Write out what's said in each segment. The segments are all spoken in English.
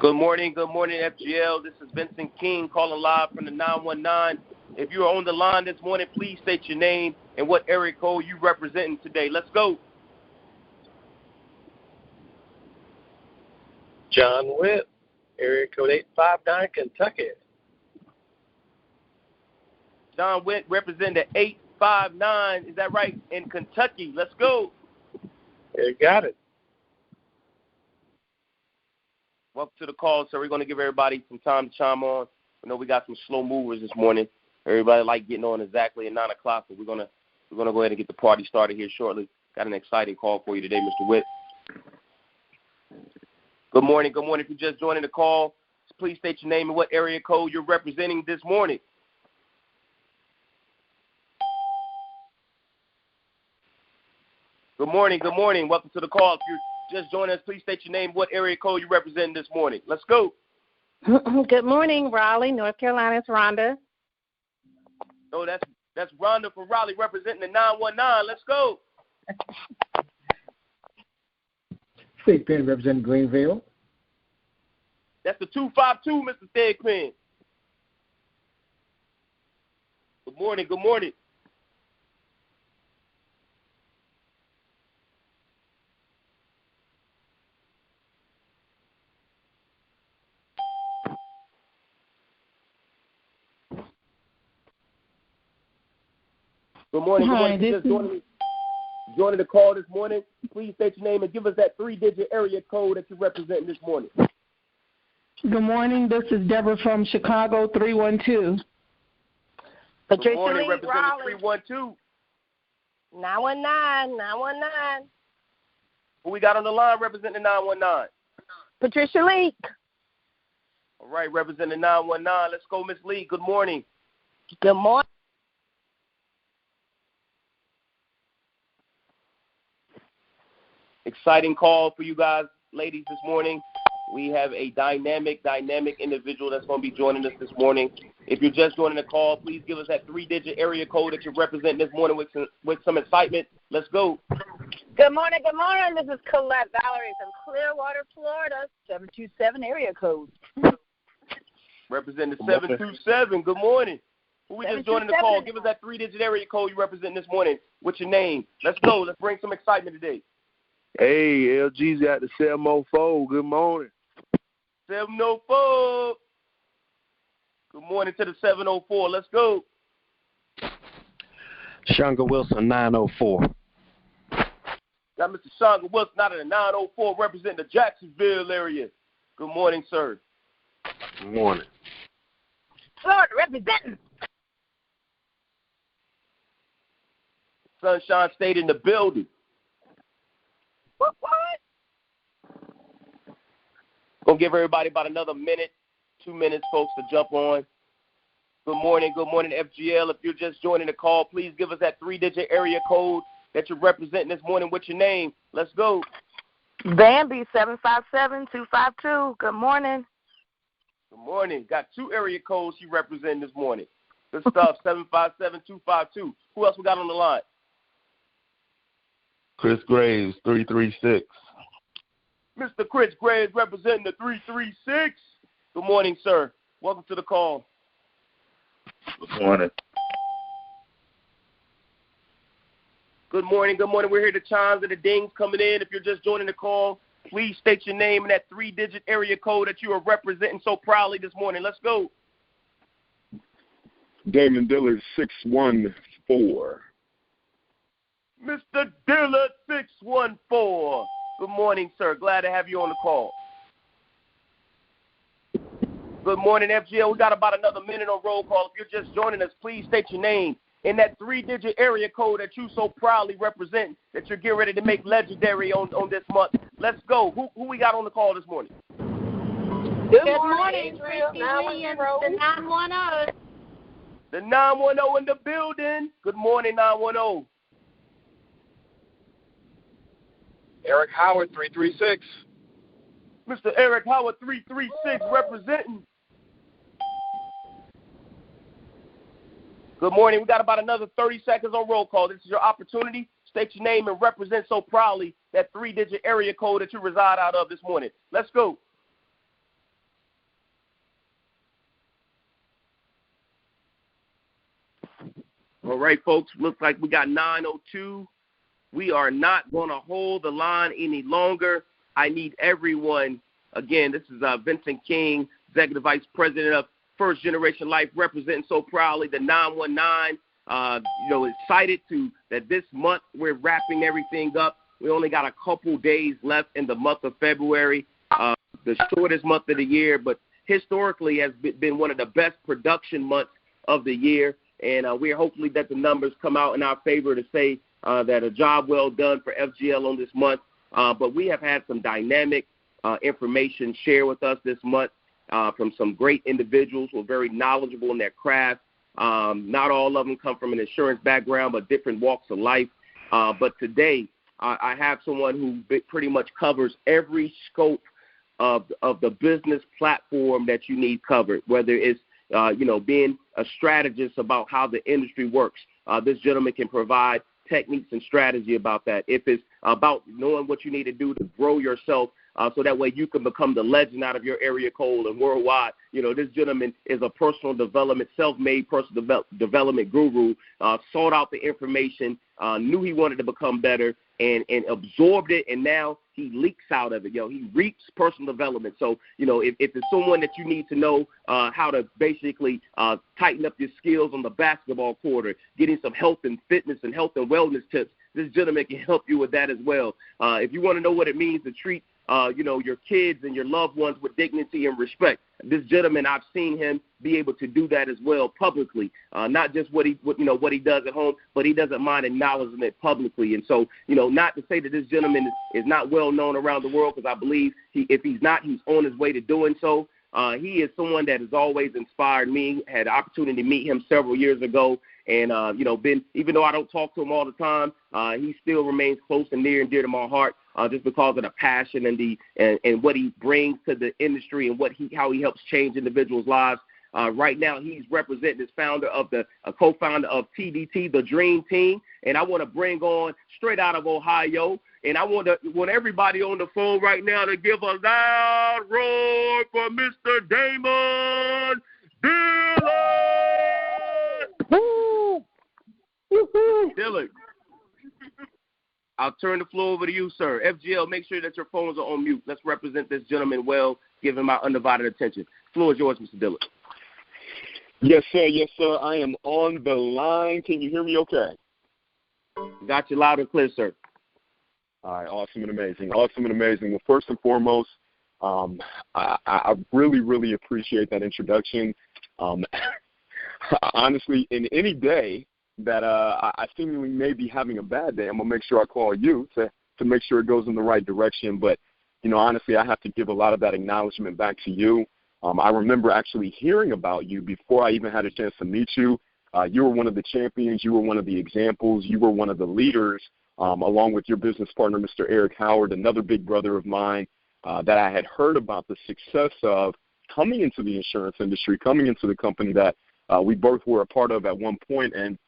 Good morning, FGL. This is Vincent King calling live from the 919. If you are on the line this morning, please state your name and what area code you representing today. Let's go. John Witt, area code 859, Kentucky. John Witt representing the 859. Is that right? In Kentucky. Let's go. You got it. Welcome to the call, sir. We're going to give everybody some time to chime on. I know we got some slow movers this morning. Everybody like getting on exactly at 9 o'clock, but we're gonna go ahead and get the party started here shortly. Got an exciting call for you today, Mr. Witt. Good morning. If you're just joining the call, please state your name and what area code you're representing this morning. Good morning. Welcome to the call. If you're just joining us, please state your name, what area code you represent this morning. Let's go. Good morning, Raleigh, North Carolina. It's Rhonda. Oh, that's Rhonda from Raleigh representing the 919. Let's go. State Penn representing Greenville. That's the 252, Mr. State Penn. Good morning. Good morning. Hi, If you're just joining the call this morning, please state your name and give us that 3-digit area code that you're representing this morning. Good morning. This is Deborah from Chicago, 312. Good morning, representing 312. 919. Who we got on the line representing the 919? Patricia Leak. All right, representing 919. Let's go, Miss Lee. Good morning. Good morning. Exciting call for you guys, ladies, this morning. We have a dynamic individual that's going to be joining us this morning. If you're just joining the call, please give us that 3-digit area code that you're representing this morning with some excitement. Let's go. Good morning. This is Colette Valerie from Clearwater, Florida, 727 area code. Representing the 727. Good morning. Who we just joining the call? Give us that 3-digit area code you represent this morning. What's your name? Let's go. Let's bring some excitement today. Hey, LG's at the 704. Good morning. 704. Good morning to the 704. Let's go. Shanga Wilson, 904. Got Mr. Shanga Wilson out of the 904 representing the Jacksonville area. Good morning, sir. Good morning. Florida representing. Sunshine State in the building. What? Gonna give everybody about another minute, 2 minutes, folks, to jump on. Good morning, FGL. If you're just joining the call, please give us that 3-digit area code that you're representing this morning. What's your name? Let's go. Bambi, 757-252. Good morning. Good morning. Got 2 area codes you represent this morning. Good stuff, 757-252. Who else we got on the line? Chris Graves, 336. Mr. Chris Graves representing the 336. Good morning, sir. Welcome to the call. Good morning. Good morning. We're here. The chimes and the dings coming in. If you're just joining the call, please state your name and that 3-digit area code that you are representing so proudly this morning. Let's go. Damon Dillard, 614. Mr. Dillard, 614. Good morning, sir. Glad to have you on the call. Good morning, FGL. We got about another minute on roll call. If you're just joining us, please state your name and that 3-digit area code that you so proudly represent that you're getting ready to make legendary on this month. Let's go. Who we got on the call this morning? Good morning, Christy Lee and the 910. The 910 in the building. Good morning, 910. Eric Howard, 336. Mr. Eric Howard, 336, representing. Good morning. We got about another 30 seconds on roll call. This is your opportunity. State your name and represent so proudly that 3-digit area code that you reside out of this morning. Let's go. All right, folks. Looks like we got 9:02. We are not going to hold the line any longer. I need everyone. Again, this is Vincent King, Executive Vice President of First Generation Life, representing so proudly the 919. Excited that this month we're wrapping everything up. We only got a couple days left in the month of February, the shortest month of the year, but historically has been one of the best production months of the year. And we're hopefully that the numbers come out in our favor to say that a job well done for FGL on this month. But we have had some dynamic information shared with us this month from some great individuals who are very knowledgeable in their craft. Not all of them come from an insurance background, but different walks of life. But today I have someone who pretty much covers every scope of the business platform that you need covered, whether it's being a strategist about how the industry works. This gentleman can provide techniques and strategy about that. If it's about knowing what you need to do to grow yourself so that way you can become the legend out of your area code and worldwide. This gentleman is a personal development, self-made personal development guru, sought out the information, knew he wanted to become better, and absorbed it, and now he leaks out of it. He reaps personal development. So, if it's someone that you need to know how to basically tighten up your skills on the basketball court or getting some health and fitness and health and wellness tips, this gentleman can help you with that as well. If you want to know what it means to treat your kids and your loved ones with dignity and respect, this gentleman, I've seen him be able to do that as well publicly, not just what he does at home, but he doesn't mind acknowledging it publicly. And so, not to say that this gentleman is not well known around the world, because I believe if he's not, he's on his way to doing so. He is someone that has always inspired me. Had the opportunity to meet him several years ago, and even though I don't talk to him all the time, he still remains close and near and dear to my heart, just because of the passion and what he brings to the industry and how he helps change individuals' lives. Right now, he's representing as co-founder of TDT, the Dream Team, and I want to bring on straight out of Ohio. And I want everybody on the phone right now to give a loud roar for Mr. Damon Dillard. Woo! Woo-hoo. Dillard, I'll turn the floor over to you, sir. FGL, make sure that your phones are on mute. Let's represent this gentleman well, give him our undivided attention. The floor is yours, Mr. Dillard. Yes, sir. Yes, sir. I am on the line. Can you hear me okay? Got you loud and clear, sir. All right, awesome and amazing. Awesome and amazing. Well, first and foremost, I really, really appreciate that introduction. Honestly, in any day that I seemingly may be having a bad day, I'm going to make sure I call you to make sure it goes in the right direction. But, honestly, I have to give a lot of that acknowledgement back to you. I remember actually hearing about you before I even had a chance to meet you. You were one of the champions. You were one of the examples. You were one of the leaders. Along with your business partner, Mr. Eric Howard, another big brother of mine, that I had heard about the success of coming into the insurance industry, coming into the company that we both were a part of at one point. And,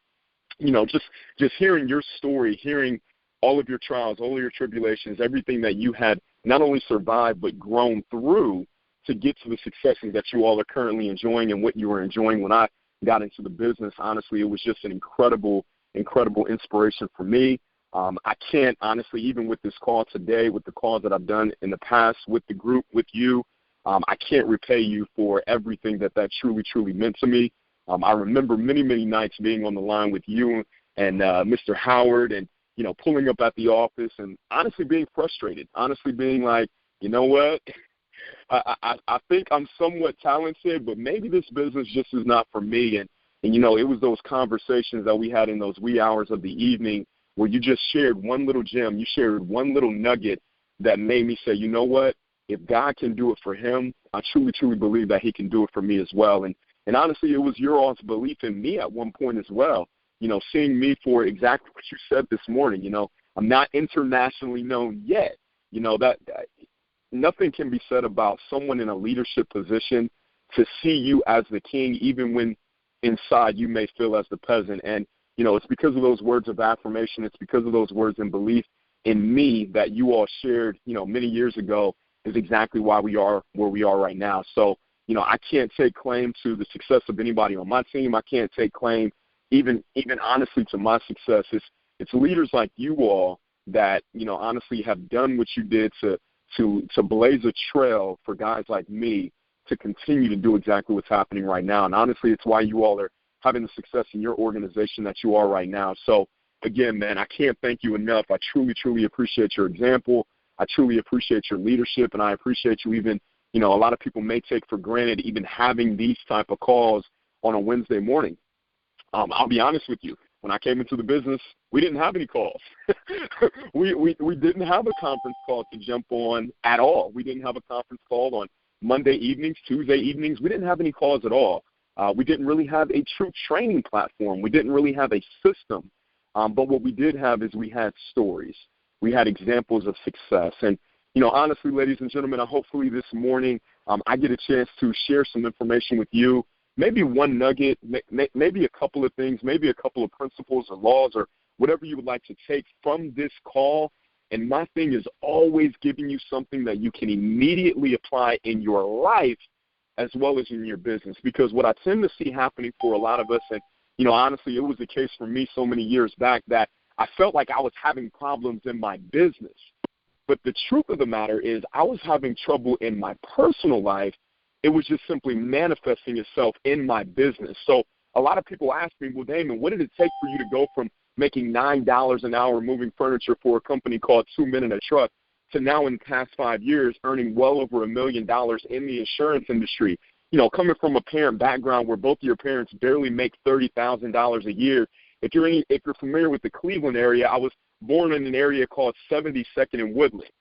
just hearing your story, hearing all of your trials, all of your tribulations, everything that you had not only survived but grown through to get to the successes that you all are currently enjoying and what you were enjoying when I got into the business. Honestly, it was just an incredible inspiration for me. I can't, honestly, even with this call today, with the calls that I've done in the past with the group, with you, I can't repay you for everything that truly, truly meant to me. I remember many, many nights being on the line with you and Mr. Howard and, pulling up at the office and honestly being frustrated, honestly being like, you know what, I think I'm somewhat talented, but maybe this business just is not for me. And it was those conversations that we had in those wee hours of the evening where you just shared one little gem, you shared one little nugget that made me say, you know what, if God can do it for him, I truly, truly believe that he can do it for me as well. And honestly, it was your all's belief in me at one point as well, seeing me for exactly what you said this morning. I'm not internationally known yet, that nothing can be said about someone in a leadership position to see you as the king, even when inside you may feel as the peasant. And, it's because of those words of affirmation. It's because of those words and belief in me that you all shared, many years ago is exactly why we are where we are right now. So, I can't take claim to the success of anybody on my team. I can't take claim even honestly to my success. It's leaders like you all that, honestly have done what you did to blaze a trail for guys like me to continue to do exactly what's happening right now. And honestly, it's why you all are having the success in your organization that you are right now. So, again, man, I can't thank you enough. I truly, truly appreciate your example. I truly appreciate your leadership, and I appreciate you even, a lot of people may take for granted even having these type of calls on a Wednesday morning. I'll be honest with you. When I came into the business, we didn't have any calls. we didn't have a conference call to jump on at all. We didn't have a conference call on Monday evenings, Tuesday evenings. We didn't have any calls at all. We didn't really have a true training platform. We didn't really have a system. But what we did have is we had stories. We had examples of success. And, honestly, ladies and gentlemen, hopefully this morning I get a chance to share some information with you, maybe one nugget, maybe a couple of things, maybe a couple of principles or laws or whatever you would like to take from this call. And my thing is always giving you something that you can immediately apply in your life as well as in your business. Because what I tend to see happening for a lot of us, and, honestly, it was the case for me so many years back that I felt like I was having problems in my business. But the truth of the matter is I was having trouble in my personal life. It was just simply manifesting itself in my business. So a lot of people ask me, well, Damon, what did it take for you to go from making $9 an hour moving furniture for a company called 2 Men and a Truck to now in the past 5 years earning well over $1 million in the insurance industry? Coming from a parent background where both of your parents barely make $30,000 a year. If you're familiar with the Cleveland area, I was born in an area called 72nd and Woodland.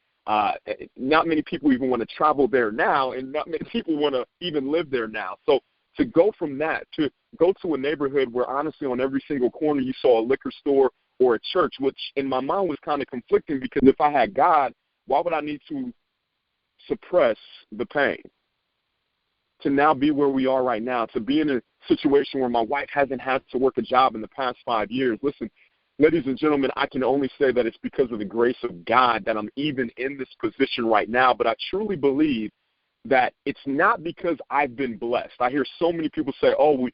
Not many people even want to travel there now, and not many people want to even live there now. So to go from that to go to a neighborhood where honestly on every single corner you saw a liquor store or a church, which in my mind was kind of conflicting because if I had God, why would I need to suppress the pain? To now be where we are right now, to be in a situation where my wife hasn't had to work a job in the past 5 years. Listen, ladies and gentlemen, I can only say that it's because of the grace of God that I'm even in this position right now, but I truly believe that it's not because I've been blessed. I hear so many people say, oh,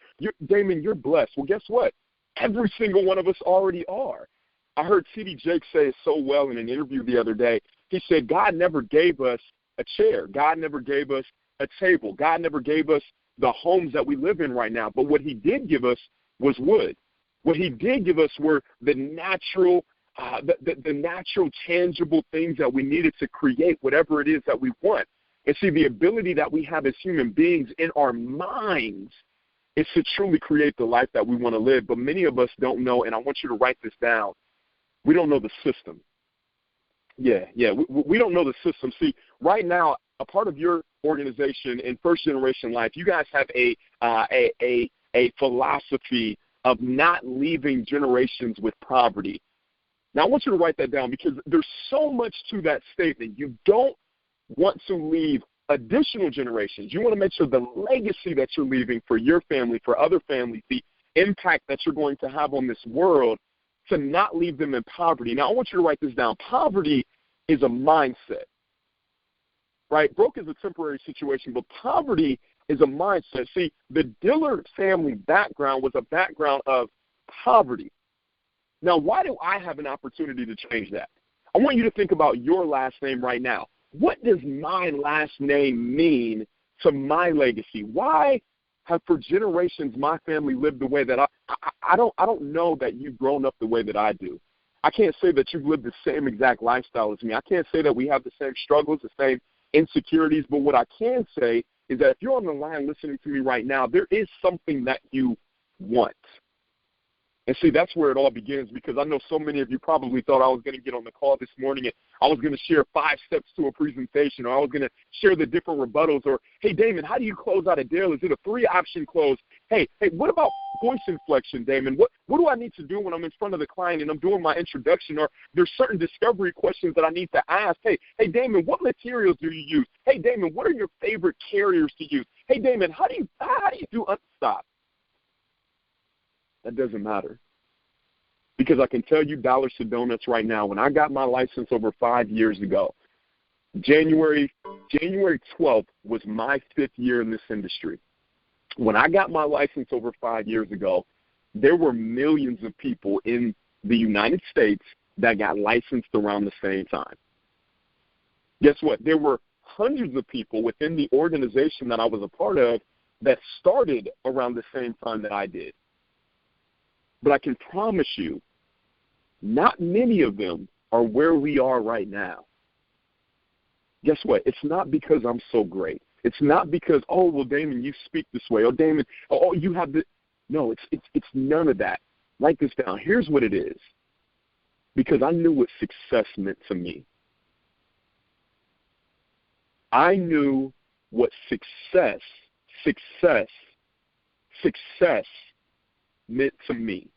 Damon, you're blessed. Well, guess what? Every single one of us already are. I heard T.D. Jakes say it so well in an interview the other day. He said, God never gave us a chair. God never gave us a table. God never gave us the homes that we live in right now. But what he did give us was wood. What he did give us were the natural, the natural, tangible things that we needed to create whatever it is that we want. And see, the ability that we have as human beings in our minds is to truly create the life that we want to live. But many of us don't know, and I want you to write this down. We don't know the system. We don't know the system. See, right now, a part of your organization in First Generation Life, you guys have a philosophy of not leaving generations with poverty. Now, I want you to write that down because there's so much to that statement. You don't want to leave additional generations. You want to make sure the legacy that you're leaving for your family, for other families, the impact that you're going to have on this world, to not leave them in poverty. Now, I want you to write this down. Poverty is a mindset, right? Broke is a temporary situation, but poverty is a mindset. See, the Dillard family background was a background of poverty. Now, why do I have an opportunity to change that? I want you to think about your last name right now. What does my last name mean to my legacy? Why have for generations my family lived the way that I don't know that you've grown up the way that I do. I can't say that you've lived the same exact lifestyle as me. I can't say that we have the same struggles, the same insecurities, but what I can say is that if you're on the line listening to me right now, there is something that you want. And see, that's where it all begins, because I know so many of you probably thought I was going to get on the call this morning and I was going to share 5 steps to a presentation, or I was going to share the different rebuttals, or, hey, Damon, how do you close out a deal? Is it a 3-option close? Hey, what about voice inflection, Damon? What do I need to do when I'm in front of the client and I'm doing my introduction, or there's certain discovery questions that I need to ask? Hey, Damon, what materials do you use? Hey, Damon, what are your favorite carriers to use? Hey, Damon, how do you do unstop? That doesn't matter. Because I can tell you dollars to donuts right now, when I got my license over 5 years ago, January 12th was my 5th year in this industry. When I got my license over 5 years ago, there were millions of people in the United States that got licensed around the same time. Guess what? There were hundreds of people within the organization that I was a part of that started around the same time that I did. But I can promise you, not many of them are where we are right now. Guess what? It's not because I'm so great. It's not because, oh, well, Damon, you speak this way. Oh, Damon, oh, you have the. No, it's none of that. Write this down. Here's what it is. Because I knew what success meant to me. I knew what success meant to me.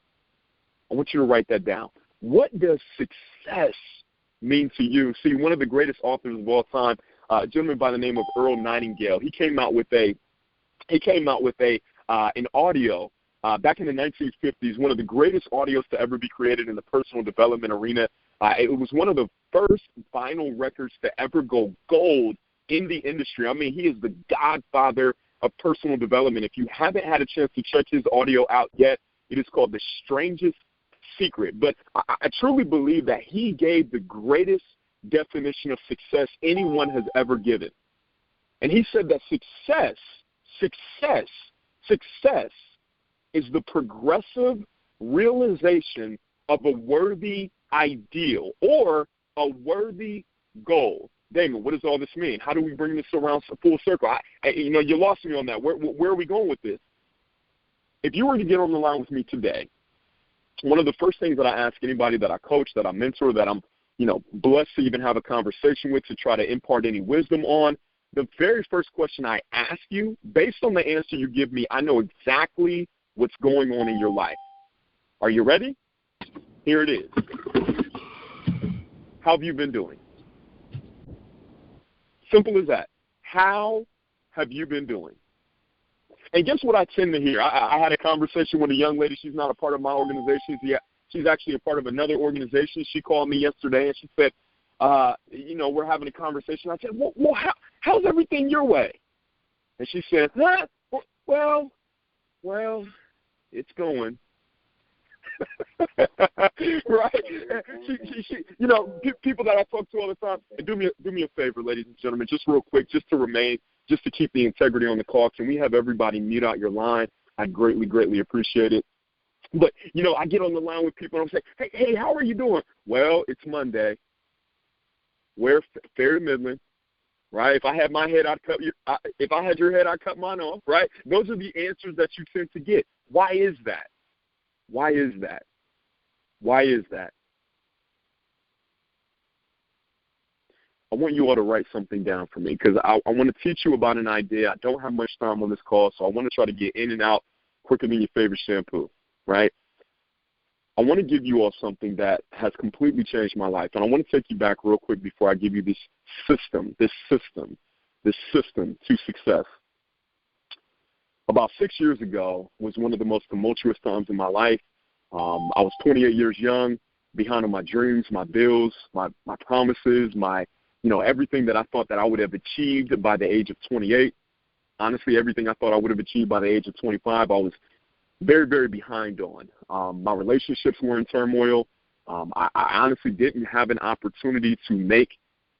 I want you to write that down. What does success mean to you? See, one of the greatest authors of all time, a gentleman by the name of Earl Nightingale, he came out with an audio back in the 1950s, one of the greatest audios to ever be created in the personal development arena. It was one of the first vinyl records to ever go gold in the industry. I mean, he is the godfather of personal development. If you haven't had a chance to check his audio out yet, it is called The Strangest Secret. But I truly believe that he gave the greatest definition of success anyone has ever given. And he said that success is the progressive realization of a worthy ideal or a worthy goal. Damon, what does all this mean? How do we bring this around full circle? You lost me on that. Where are we going with this? If you were to get on the line with me today, one of the first things that I ask anybody that I coach, that I mentor, that I'm, blessed to even have a conversation with, to try to impart any wisdom on, the very first question I ask you, based on the answer you give me, I know exactly what's going on in your life. Are you ready? Here it is. How have you been doing? Simple as that. How have you been doing? And guess what I tend to hear? I had a conversation with a young lady. She's not a part of my organization. She's actually a part of another organization. She called me yesterday, and she said, we're having a conversation. I said, well, how's everything your way? And she said, well, it's going. Right? She people that I talk to all the time, do me a favor, ladies and gentlemen, just real quick, just to keep the integrity on the call. Can we have everybody mute out your line? I'd greatly appreciate it. But, I get on the line with people and I'm saying, hey, how are you doing? Well, it's Monday. We're fair to Midland, right? If I had my head, if I had your head, I'd cut mine off, right? Those are the answers that you tend to get. Why is that? Why is that? Why is that? I want you all to write something down for me, because I want to teach you about an idea. I don't have much time on this call, so I want to try to get in and out quicker than your favorite shampoo, right? I want to give you all something that has completely changed my life, and I want to take you back real quick before I give you this system to success. About 6 years ago was one of the most tumultuous times in my life. I was 28 years young, behind on my dreams, my bills, my promises, everything that I thought that I would have achieved by the age of 28. Honestly, everything I thought I would have achieved by the age of 25, I was very, very behind on. My relationships were in turmoil. I honestly didn't have an opportunity to make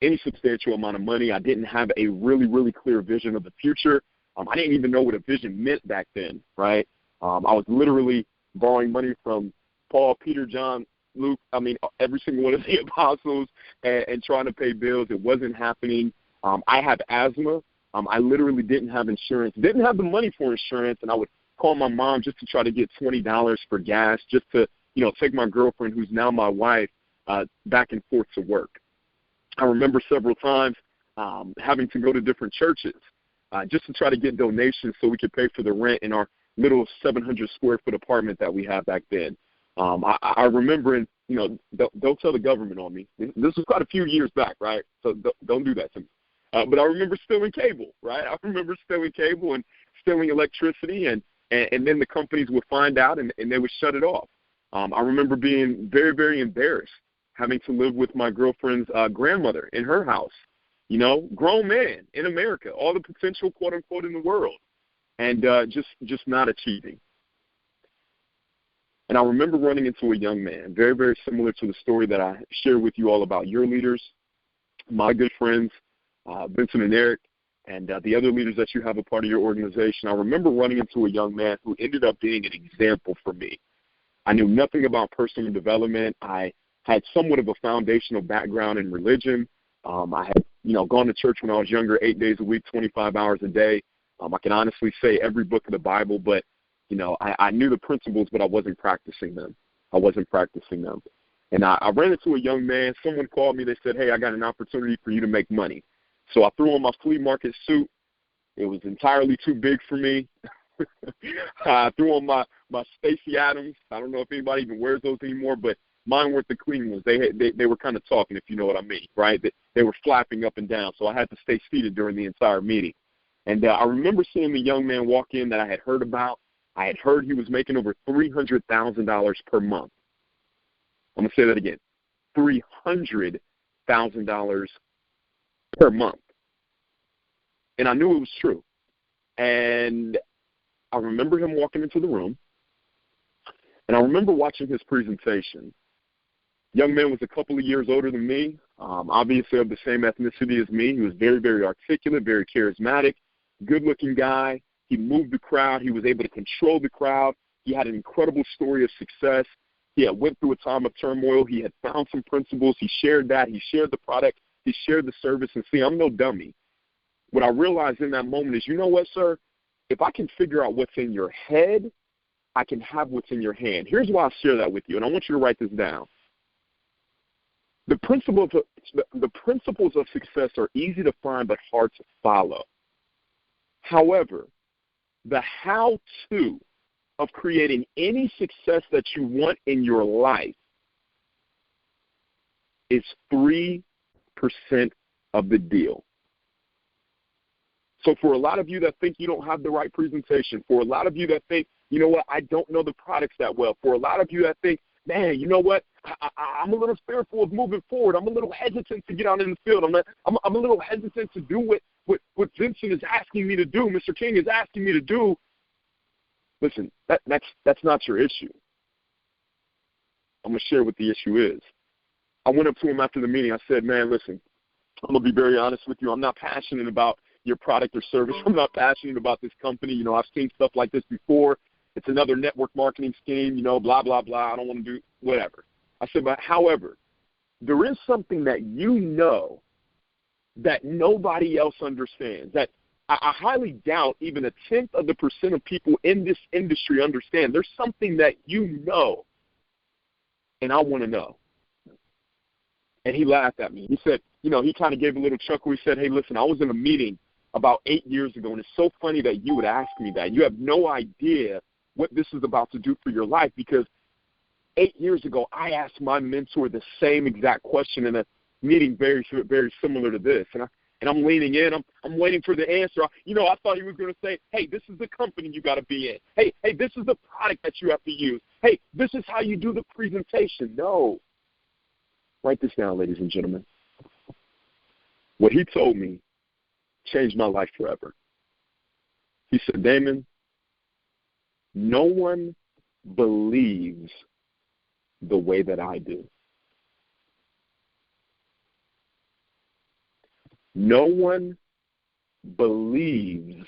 any substantial amount of money. I didn't have a really, really clear vision of the future. I didn't even know what a vision meant back then, right? I was literally borrowing money from Paul, Peter, John, Luke, every single one of the apostles, and trying to pay bills. It wasn't happening. I have asthma. I literally didn't have insurance, didn't have the money for insurance, and I would call my mom just to try to get $20 for gas, just to, take my girlfriend, who's now my wife, back and forth to work. I remember several times having to go to different churches just to try to get donations so we could pay for the rent in our little 700-square-foot apartment that we had back then. I remember, don't tell the government on me. This was quite a few years back, right? So don't do that to me. But I remember stealing cable, right? I remember stealing cable and stealing electricity and and then the companies would find out and they would shut it off. I remember being very, very embarrassed having to live with my girlfriend's grandmother in her house. You know, grown man in America, all the potential, quote unquote, in the world, and just not achieving. And I remember running into a young man, very, very similar to the story that I shared with you all about your leaders, my good friends, Vincent and Eric, and the other leaders that you have a part of your organization. I remember running into a young man who ended up being an example for me. I knew nothing about personal development. I had somewhat of a foundational background in religion. I had, gone to church when I was younger, 8 days a week, 25 hours a day. I can honestly say every book of the Bible, but, I knew the principles, but I wasn't practicing them. And I ran into a young man. Someone called me. They said, hey, I got an opportunity for you to make money. So I threw on my flea market suit. It was entirely too big for me. I threw on my Stacey Adams. I don't know if anybody even wears those anymore, but mine weren't the clean ones. They were kind of talking, if you know what I mean, right? They were flapping up and down, so I had to stay seated during the entire meeting. And I remember seeing the young man walk in that I had heard about. I had heard he was making over $300,000 per month. I'm going to say that again, $300,000 per month. And I knew it was true. And I remember him walking into the room, and I remember watching his presentation. Young man was a couple of years older than me, obviously of the same ethnicity as me. He was very, very articulate, very charismatic, good-looking guy. He moved the crowd. He was able to control the crowd. He had an incredible story of success. He had went through a time of turmoil. He had found some principles. He shared that. He shared the product. He shared the service. And see, I'm no dummy. What I realized in that moment is, you know what, sir? If I can figure out what's in your head, I can have what's in your hand. Here's why I share that with you, and I want you to write this down. The principles of success are easy to find but hard to follow. However, the how-to of creating any success that you want in your life is 3% of the deal. So for a lot of you that think you don't have the right presentation, for a lot of you that think, you know what, I don't know the products that well, for a lot of you that think, man, you know what, I'm a little fearful of moving forward. I'm a little hesitant to get out in the field. I'm a little hesitant to do what Vincent is asking me to do, Mr. King is asking me to do. Listen, that's not your issue. I'm going to share what the issue is. I went up to him after the meeting. I said, man, listen, I'm going to be very honest with you. I'm not passionate about your product or service. I'm not passionate about this company. I've seen stuff like this before. It's another network marketing scheme, blah, blah, blah. I don't want to do whatever. I said, but however, there is something that that nobody else understands, that I highly doubt even 0.1% of people in this industry understand. There's something that and I want to know. And he laughed at me. He said, he kind of gave a little chuckle. He said, hey, listen, I was in a meeting about 8 years ago, and it's so funny that you would ask me that. You have no idea what this is about to do for your life, because 8 years ago, I asked my mentor the same exact question in a meeting very, very similar to this. And I'm leaning in. I'm waiting for the answer. I thought he was going to say, hey, this is the company you got to be in. Hey, this is the product that you have to use. Hey, this is how you do the presentation. No. Write this down, ladies and gentlemen. What he told me changed my life forever. He said, Damon, no one believes the way that I do. No one believes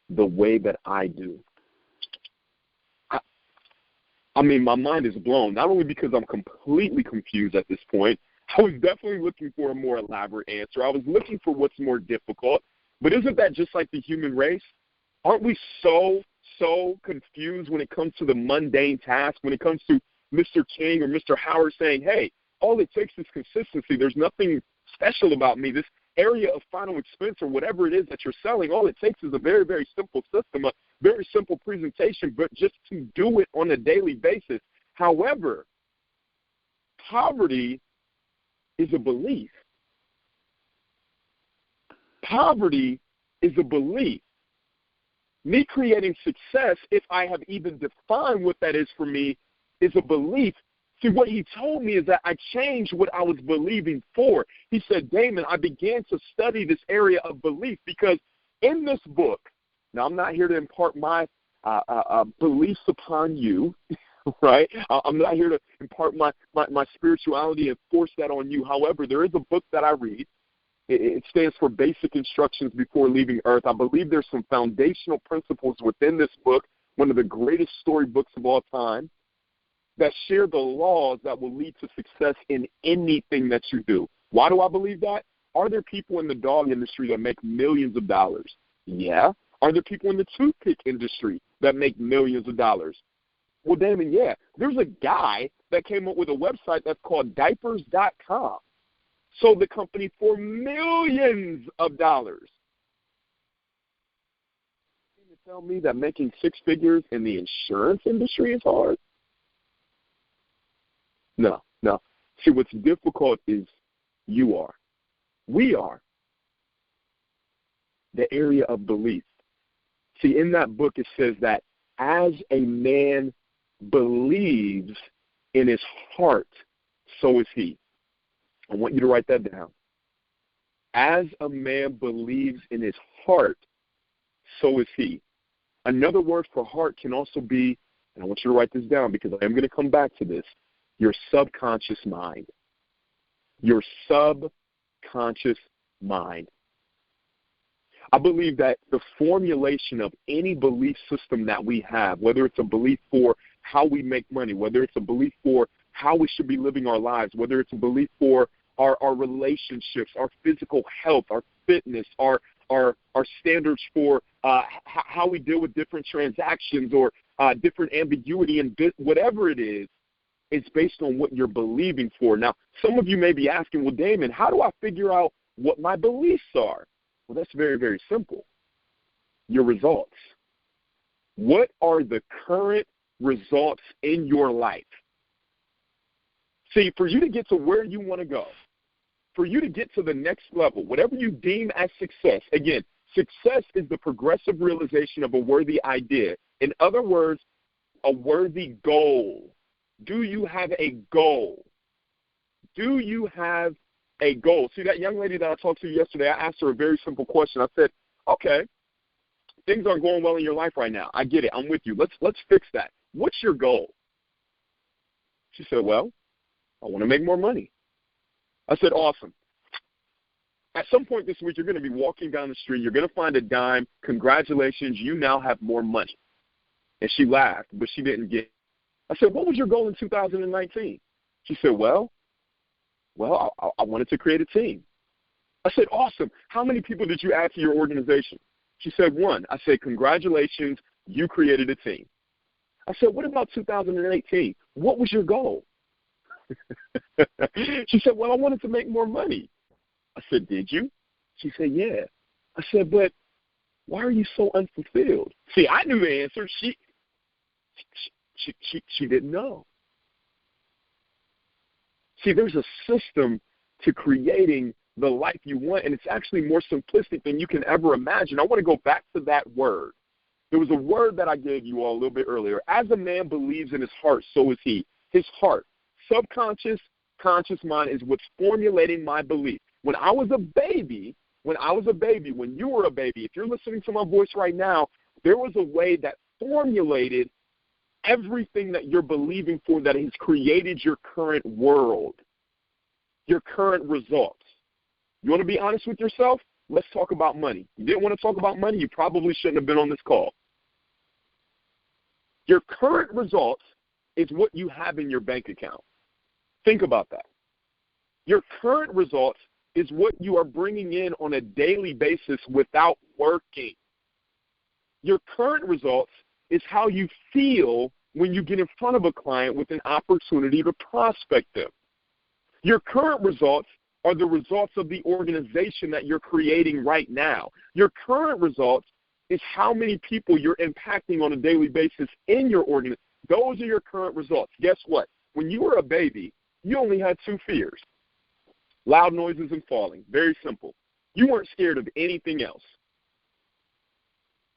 the way that I do. I mean, my mind is blown, not only because I'm completely confused at this point. I was definitely looking for a more elaborate answer. I was looking for what's more difficult. But isn't that just like the human race? Aren't we so confused when it comes to the mundane task, when it comes to Mr. King or Mr. Howard saying, hey, all it takes is consistency. There's nothing special about me. This area of final expense or whatever it is that you're selling, all it takes is a very, very simple system, a very simple presentation, but just to do it on a daily basis. However, poverty is a belief. Poverty is a belief. Me creating success, if I have even defined what that is for me, is a belief. See, what he told me is that I changed what I was believing for. He said, Damon, I began to study this area of belief because in this book, now I'm not here to impart my beliefs upon you, right? I'm not here to impart my spirituality and force that on you. However, there is a book that I read. It stands for Basic Instructions Before Leaving Earth. I believe there's some foundational principles within this book, one of the greatest storybooks of all time, that share the laws that will lead to success in anything that you do. Why do I believe that? Are there people in the dog industry that make millions of dollars? Yeah. Are there people in the toothpick industry that make millions of dollars? Well, Damon, yeah. There's a guy that came up with a website that's called diapers.com. Sold the company for millions of dollars. You tell me that making six figures in the insurance industry is hard? No. See, what's difficult is you are. We are. The area of belief. See, in that book it says that as a man believes in his heart, so is he. I want you to write that down. As a man believes in his heart, so is he. Another word for heart can also be, and I want you to write this down because I am going to come back to this, your subconscious mind. Your subconscious mind. I believe that the formulation of any belief system that we have, whether it's a belief for how we make money, whether it's a belief for how we should be living our lives, whether it's a belief for our relationships, our physical health, our fitness, our standards for how we deal with different transactions or different ambiguity and whatever it is, it's based on what you're believing for. Now, some of you may be asking, well, Damon, how do I figure out what my beliefs are? Well, that's very, very simple. Your results. What are the current results in your life? See, for you to get to where you want to go, for you to get to the next level, whatever you deem as success, again, success is the progressive realization of a worthy idea. In other words, a worthy goal. Do you have a goal? Do you have a goal? See, that young lady that I talked to yesterday, I asked her a very simple question. I said, okay, things aren't going well in your life right now. I get it. I'm with you. Let's fix that. What's your goal? She said, well, I want to make more money. I said, awesome. At some point this week, you're going to be walking down the street. You're going to find a dime. Congratulations, you now have more money. And she laughed, but she didn't get it. I said, what was your goal in 2019? She said, well, I wanted to create a team. I said, awesome. How many people did you add to your organization? She said, 1. I said, congratulations, you created a team. I said, what about 2018? What was your goal? She said, well, I wanted to make more money. I said, did you? She said, yeah. I said, but why are you so unfulfilled? See, I knew the answer. She didn't know. See, there's a system to creating the life you want, and it's actually more simplistic than you can ever imagine. I want to go back to that word. There was a word that I gave you all a little bit earlier. As a man believes in his heart, so is he. His heart. Subconscious, conscious mind is what's formulating my belief. When I was a baby, when you were a baby, if you're listening to my voice right now, there was a way that formulated everything that you're believing for that has created your current world, your current results. You want to be honest with yourself? Let's talk about money. You didn't want to talk about money? You probably shouldn't have been on this call. Your current results is what you have in your bank account. Think about that. Your current results is what you are bringing in on a daily basis without working. Your current results is how you feel when you get in front of a client with an opportunity to prospect them. Your current results are the results of the organization that you're creating right now. Your current results is how many people you're impacting on a daily basis in your organization. Those are your current results. Guess what? When you were a baby, you only had 2 fears, loud noises and falling. Very simple. You weren't scared of anything else.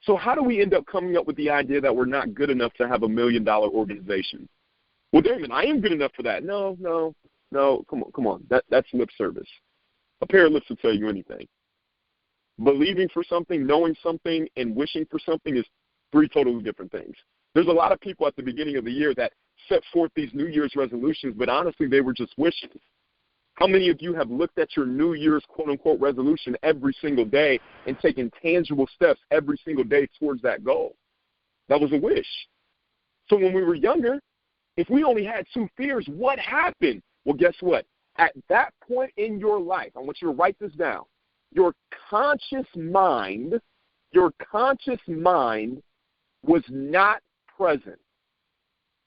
So how do we end up coming up with the idea that we're not good enough to have $1 million organization? Well, Damon, I am good enough for that. No. Come on. That's lip service. A pair of lips will tell you anything. Believing for something, knowing something, and wishing for something is 3 totally different things. There's a lot of people at the beginning of the year that set forth these New Year's resolutions, but honestly, they were just wishes. How many of you have looked at your New Year's quote-unquote resolution every single day and taken tangible steps every single day towards that goal? That was a wish. So when we were younger, if we only had 2 fears, what happened? Well, guess what? At that point in your life, I want you to write this down. Your conscious mind was not present.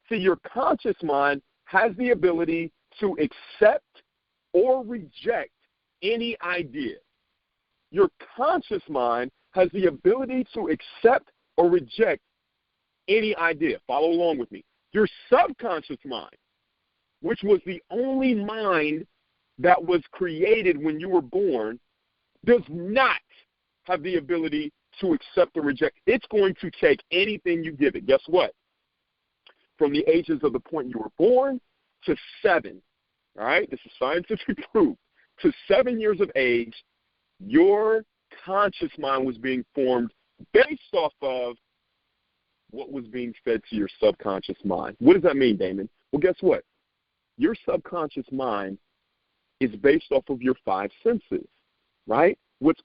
See, your conscious mind has the ability to accept or reject any idea. Your conscious mind has the ability to accept or reject any idea. Follow along with me. Your subconscious mind, which was the only mind that was created when you were born, does not have the ability to accept or reject. It's going to take anything you give it. Guess what? From the ages of the point you were born to 7, all right, this is scientific proof, to 7 years of age, your conscious mind was being formed based off of what was being fed to your subconscious mind. What does that mean, Damon? Well, guess what? Your subconscious mind is based off of your 5 senses, right? What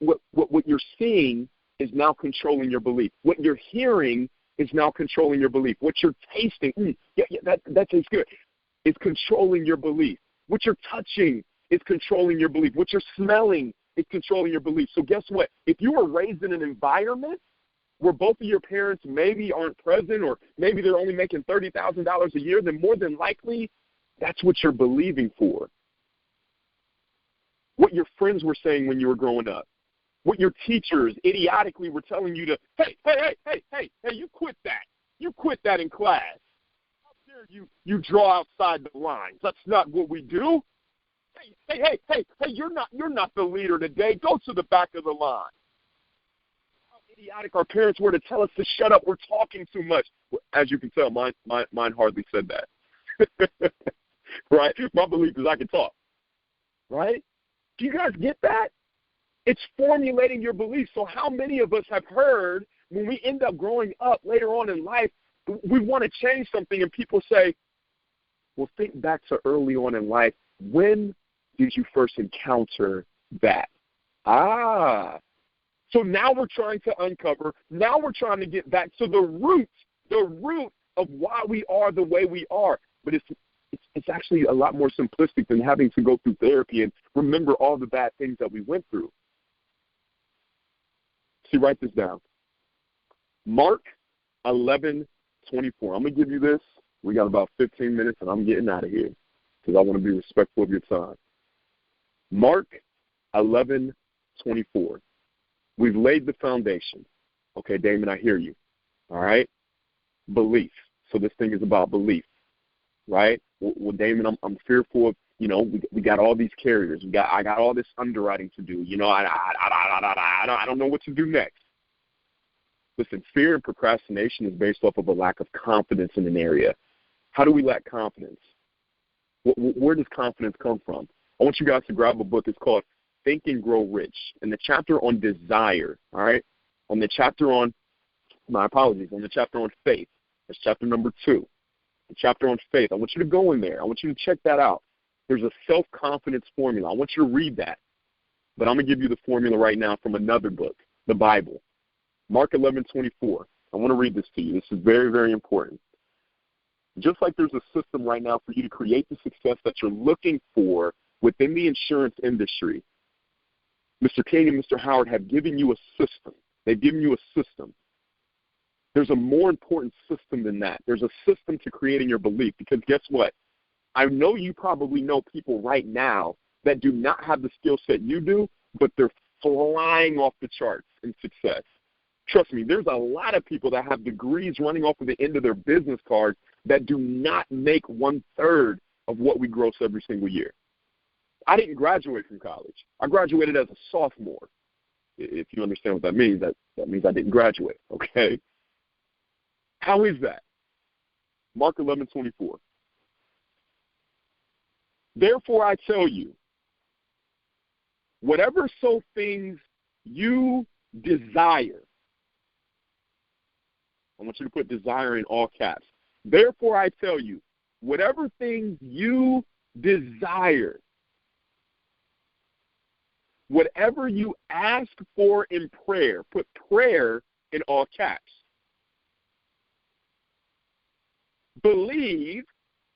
you're seeing is now controlling your belief. What you're hearing is now controlling your belief. What you're tasting, that tastes good, is controlling your belief. What you're touching is controlling your belief. What you're smelling is controlling your belief. So guess what? If you were raised in an environment where both of your parents maybe aren't present or maybe they're only making $30,000 a year, then more than likely that's what you're believing for. What your friends were saying when you were growing up. What your teachers idiotically were telling you to, hey, you quit that. You quit that in class. How dare you draw outside the lines? That's not what we do. Hey, you're not the leader today. Go to the back of the line. How idiotic our parents were to tell us to shut up. We're talking too much. As you can tell, mine hardly said that. Right? My belief is I can talk. Right? Do you guys get that? It's formulating your beliefs. So how many of us have heard when we end up growing up later on in life, we want to change something and people say, well, think back to early on in life. When did you first encounter that? So now we're trying to uncover, now we're trying to get back to the root of why we are the way we are. But it's actually a lot more simplistic than having to go through therapy and remember all the bad things that we went through. See, write this down. Mark 11:24. I'm going to give you this. We got about 15 minutes, and I'm getting out of here because I want to be respectful of your time. Mark 11:24. We've laid the foundation. Okay, Damon, I hear you. All right? Belief. So this thing is about belief, right? Well, Damon, I'm fearful of, we got all these carriers. I got all this underwriting to do. I don't know what to do next. Listen, fear and procrastination is based off of a lack of confidence in an area. How do we lack confidence? Where does confidence come from? I want you guys to grab a book. It's called Think and Grow Rich. And the chapter on desire, all right? On the chapter on faith, that's chapter number 2. The chapter on faith, I want you to go in there. I want you to check that out. There's a self-confidence formula. I want you to read that. But I'm going to give you the formula right now from another book, the Bible. Mark 11:24. I want to read this to you. This is very, very important. Just like there's a system right now for you to create the success that you're looking for within the insurance industry, Mr. King and Mr. Howard have given you a system. They've given you a system. There's a more important system than that. There's a system to creating your belief because guess what? I know you probably know people right now that do not have the skill set you do, but they're flying off the charts in success. Trust me, there's a lot of people that have degrees running off of the end of their business cards that do not make 1/3 of what we gross every single year. I didn't graduate from college. I graduated as a sophomore. If you understand what that means, that That means I didn't graduate, okay? How is that? Mark 11:24. Therefore I tell you, whatever so things you desire, I want you to put desire in all caps. Therefore I tell you, whatever things you desire, whatever you ask for in prayer, put prayer in all caps. Believe,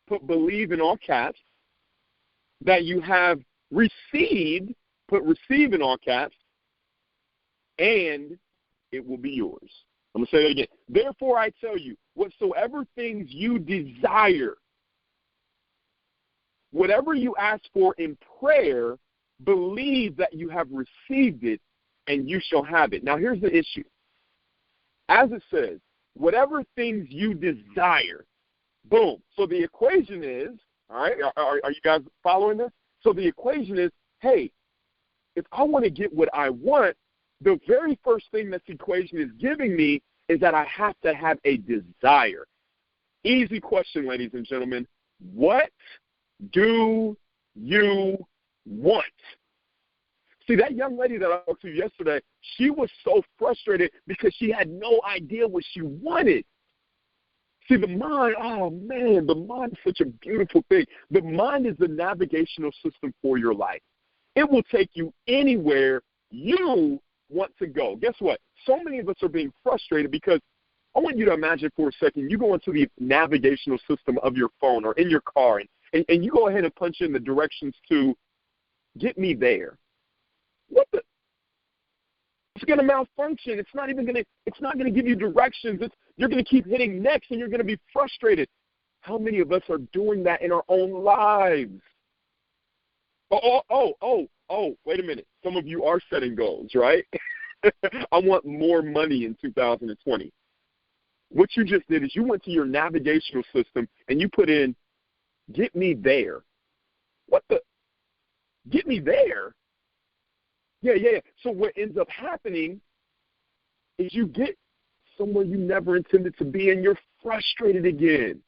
put believe in all caps, that you have received, put receive in all caps, and it will be yours. I'm going to say that again. Therefore I tell you, whatsoever things you desire, whatever you ask for in prayer, believe that you have received it, and you shall have it. Now, here's the issue. As it says, whatever things you desire, boom. So the equation is, all right, are you guys following this? So the equation is, hey, if I want to get what I want, the very first thing this equation is giving me is that I have to have a desire. Easy question, ladies and gentlemen. What do you want? See, that young lady that I talked to yesterday, she was so frustrated because she had no idea what she wanted. See, the mind, oh, man, the mind is such a beautiful thing. The mind is the navigational system for your life. It will take you anywhere you want to go. Guess what? So many of us are being frustrated because I want you to imagine for a second, you go into the navigational system of your phone or in your car, and you go ahead and punch in the directions to get me there. What the? It's going to malfunction. It's not going to give you directions. You're going to keep hitting next, and you're going to be frustrated. How many of us are doing that in our own lives? Oh, wait a minute. Some of you are setting goals, right? I want more money in 2020. What you just did is you went to your navigational system, and you put in, get me there. What the? Get me there? Yeah. So what ends up happening is you get somewhere you never intended to be, and you're frustrated again.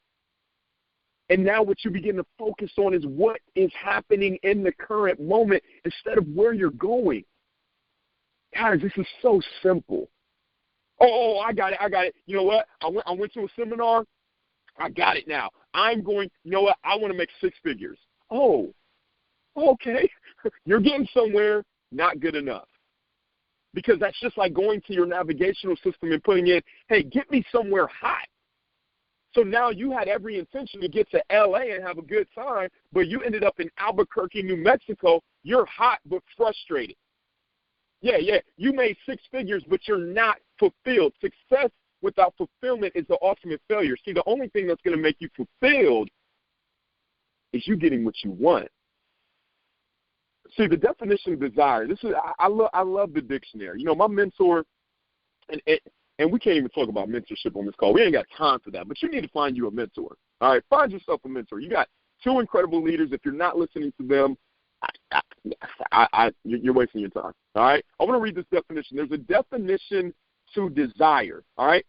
And now what you begin to focus on is what is happening in the current moment instead of where you're going. Guys, this is so simple. Oh, I got it. You know what? I went to a seminar. I got it now. I'm going, you know what? I want to make six figures. Oh, okay. You're getting somewhere. Not good enough. Because that's just like going to your navigational system and putting in, hey, get me somewhere hot. So now you had every intention to get to L.A. and have a good time, but you ended up in Albuquerque, New Mexico. You're hot but frustrated. Yeah. You made six figures, but you're not fulfilled. Success without fulfillment is the ultimate failure. See, the only thing that's going to make you fulfilled is you getting what you want. See, the definition of desire, I love the dictionary. You know, my mentor, and we can't even talk about mentorship on this call. We ain't got time for that, but you need to find you a mentor. All right, find yourself a mentor. You got two incredible leaders. If you're not listening to them, you're wasting your time. All right, I want to read this definition. There's a definition to desire. All right,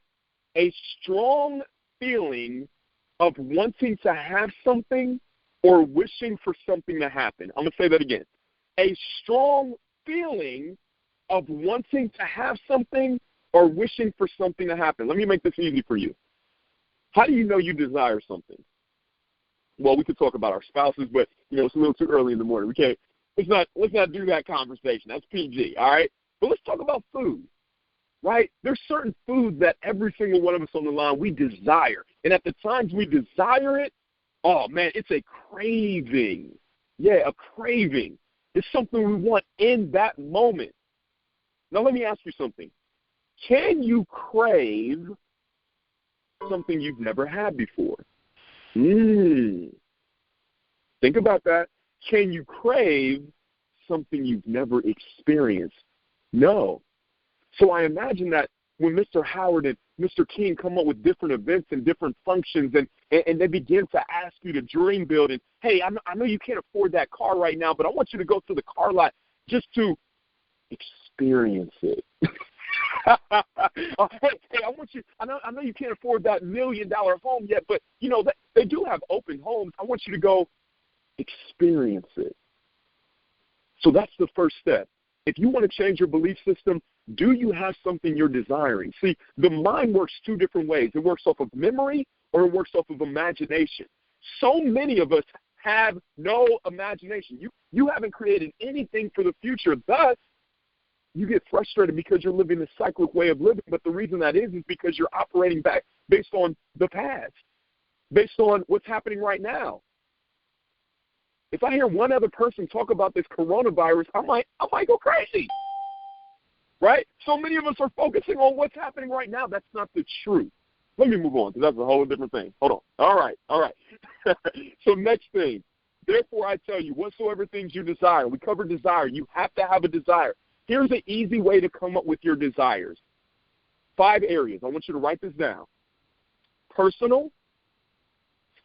a strong feeling of wanting to have something or wishing for something to happen. I'm going to say that again. A strong feeling of wanting to have something or wishing for something to happen. Let me make this easy for you. How do you know you desire something? Well, we could talk about our spouses, but it's a little too early in the morning. We can't. Let's not do that conversation. That's PG, all right? But let's talk about food, right? There's certain foods that every single one of us on the line we desire, and at the times we desire it, oh man, it's a craving. Yeah, a craving. It's something we want in that moment. Now, let me ask you something. Can you crave something you've never had before? Think about that. Can you crave something you've never experienced? No. So I imagine that when Mr. Howard and Mr. King come up with different events and different functions, and they begin to ask you to dream build, and, hey, I know you can't afford that car right now, but I want you to go to the car lot just to experience it. Hey, I want you. I know you can't afford that $1 million home yet, but you know they do have open homes. I want you to go experience it. So that's the first step. If you want to change your belief system, do you have something you're desiring? See, the mind works two different ways. It works off of memory or it works off of imagination. So many of us have no imagination. You haven't created anything for the future. Thus, you get frustrated because you're living this cyclic way of living. But the reason that is because you're operating back based on the past, based on what's happening right now. If I hear one other person talk about this coronavirus, I might go crazy, right? So many of us are focusing on what's happening right now. That's not the truth. Let me move on because that's a whole different thing. Hold on. All right. So next thing, therefore I tell you, whatsoever things you desire. We covered desire. You have to have a desire. Here's an easy way to come up with your desires. 5 areas. I want you to write this down. Personal,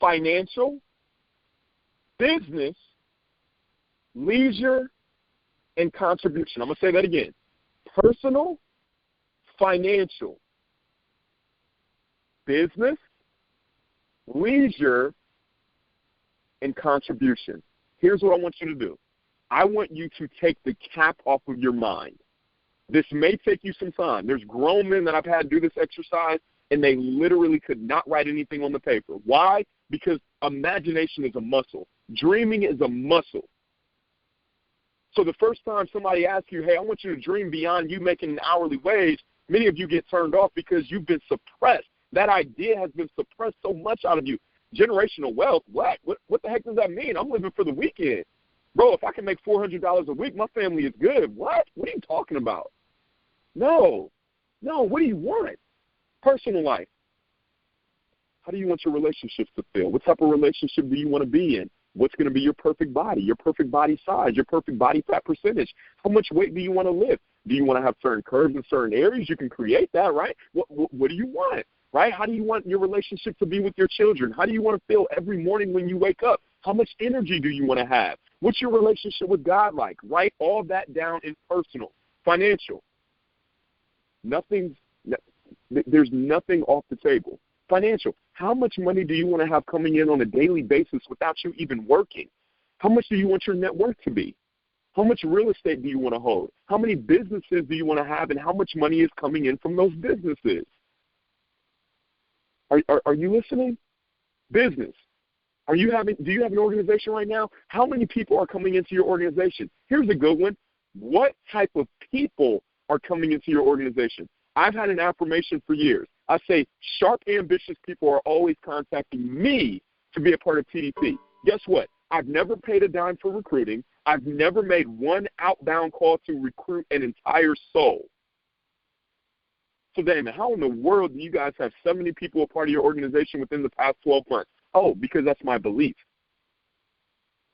financial, business, leisure, and contribution. I'm going to say that again. Personal, financial, business, leisure, and contribution. Here's what I want you to do. I want you to take the cap off of your mind. This may take you some time. There's grown men that I've had do this exercise, and they literally could not write anything on the paper. Why? Because imagination is a muscle. Dreaming is a muscle. So the first time somebody asks you, hey, I want you to dream beyond you making an hourly wage, many of you get turned off because you've been suppressed. That idea has been suppressed so much out of you. Generational wealth, what the heck does that mean? I'm living for the weekend. Bro, if I can make $400 a week, my family is good. What? What are you talking about? No, what do you want? Personal life. How do you want your relationships to feel? What type of relationship do you want to be in? What's going to be your perfect body size, your perfect body fat percentage? How much weight do you want to lift? Do you want to have certain curves in certain areas? You can create that, right? What do you want, right? How do you want your relationship to be with your children? How do you want to feel every morning when you wake up? How much energy do you want to have? What's your relationship with God like? Write all that down in personal. Financial. There's nothing off the table. Financial. How much money do you want to have coming in on a daily basis without you even working? How much do you want your net worth to be? How much real estate do you want to hold? How many businesses do you want to have, and how much money is coming in from those businesses? Are you listening? Business. Do you have an organization right now? How many people are coming into your organization? Here's a good one. What type of people are coming into your organization? I've had an affirmation for years. I say sharp, ambitious people are always contacting me to be a part of TDP. Guess what? I've never paid a dime for recruiting. I've never made one outbound call to recruit an entire soul. So, Damon, how in the world do you guys have 70 people a part of your organization within the past 12 months? Oh, because that's my belief.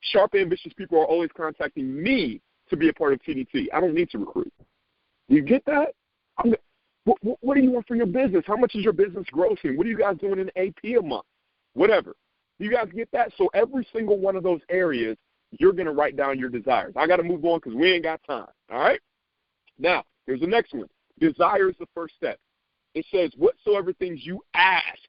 Sharp, ambitious people are always contacting me to be a part of TDT. I don't need to recruit. You get that? What do you want for your business? How much is your business grossing? What are you guys doing in AP a month? Whatever. You guys get that? So every single one of those areas, you're going to write down your desires. I got to move on because we ain't got time. All right? Now, here's the next one. Desire is the first step. It says, whatsoever things you ask.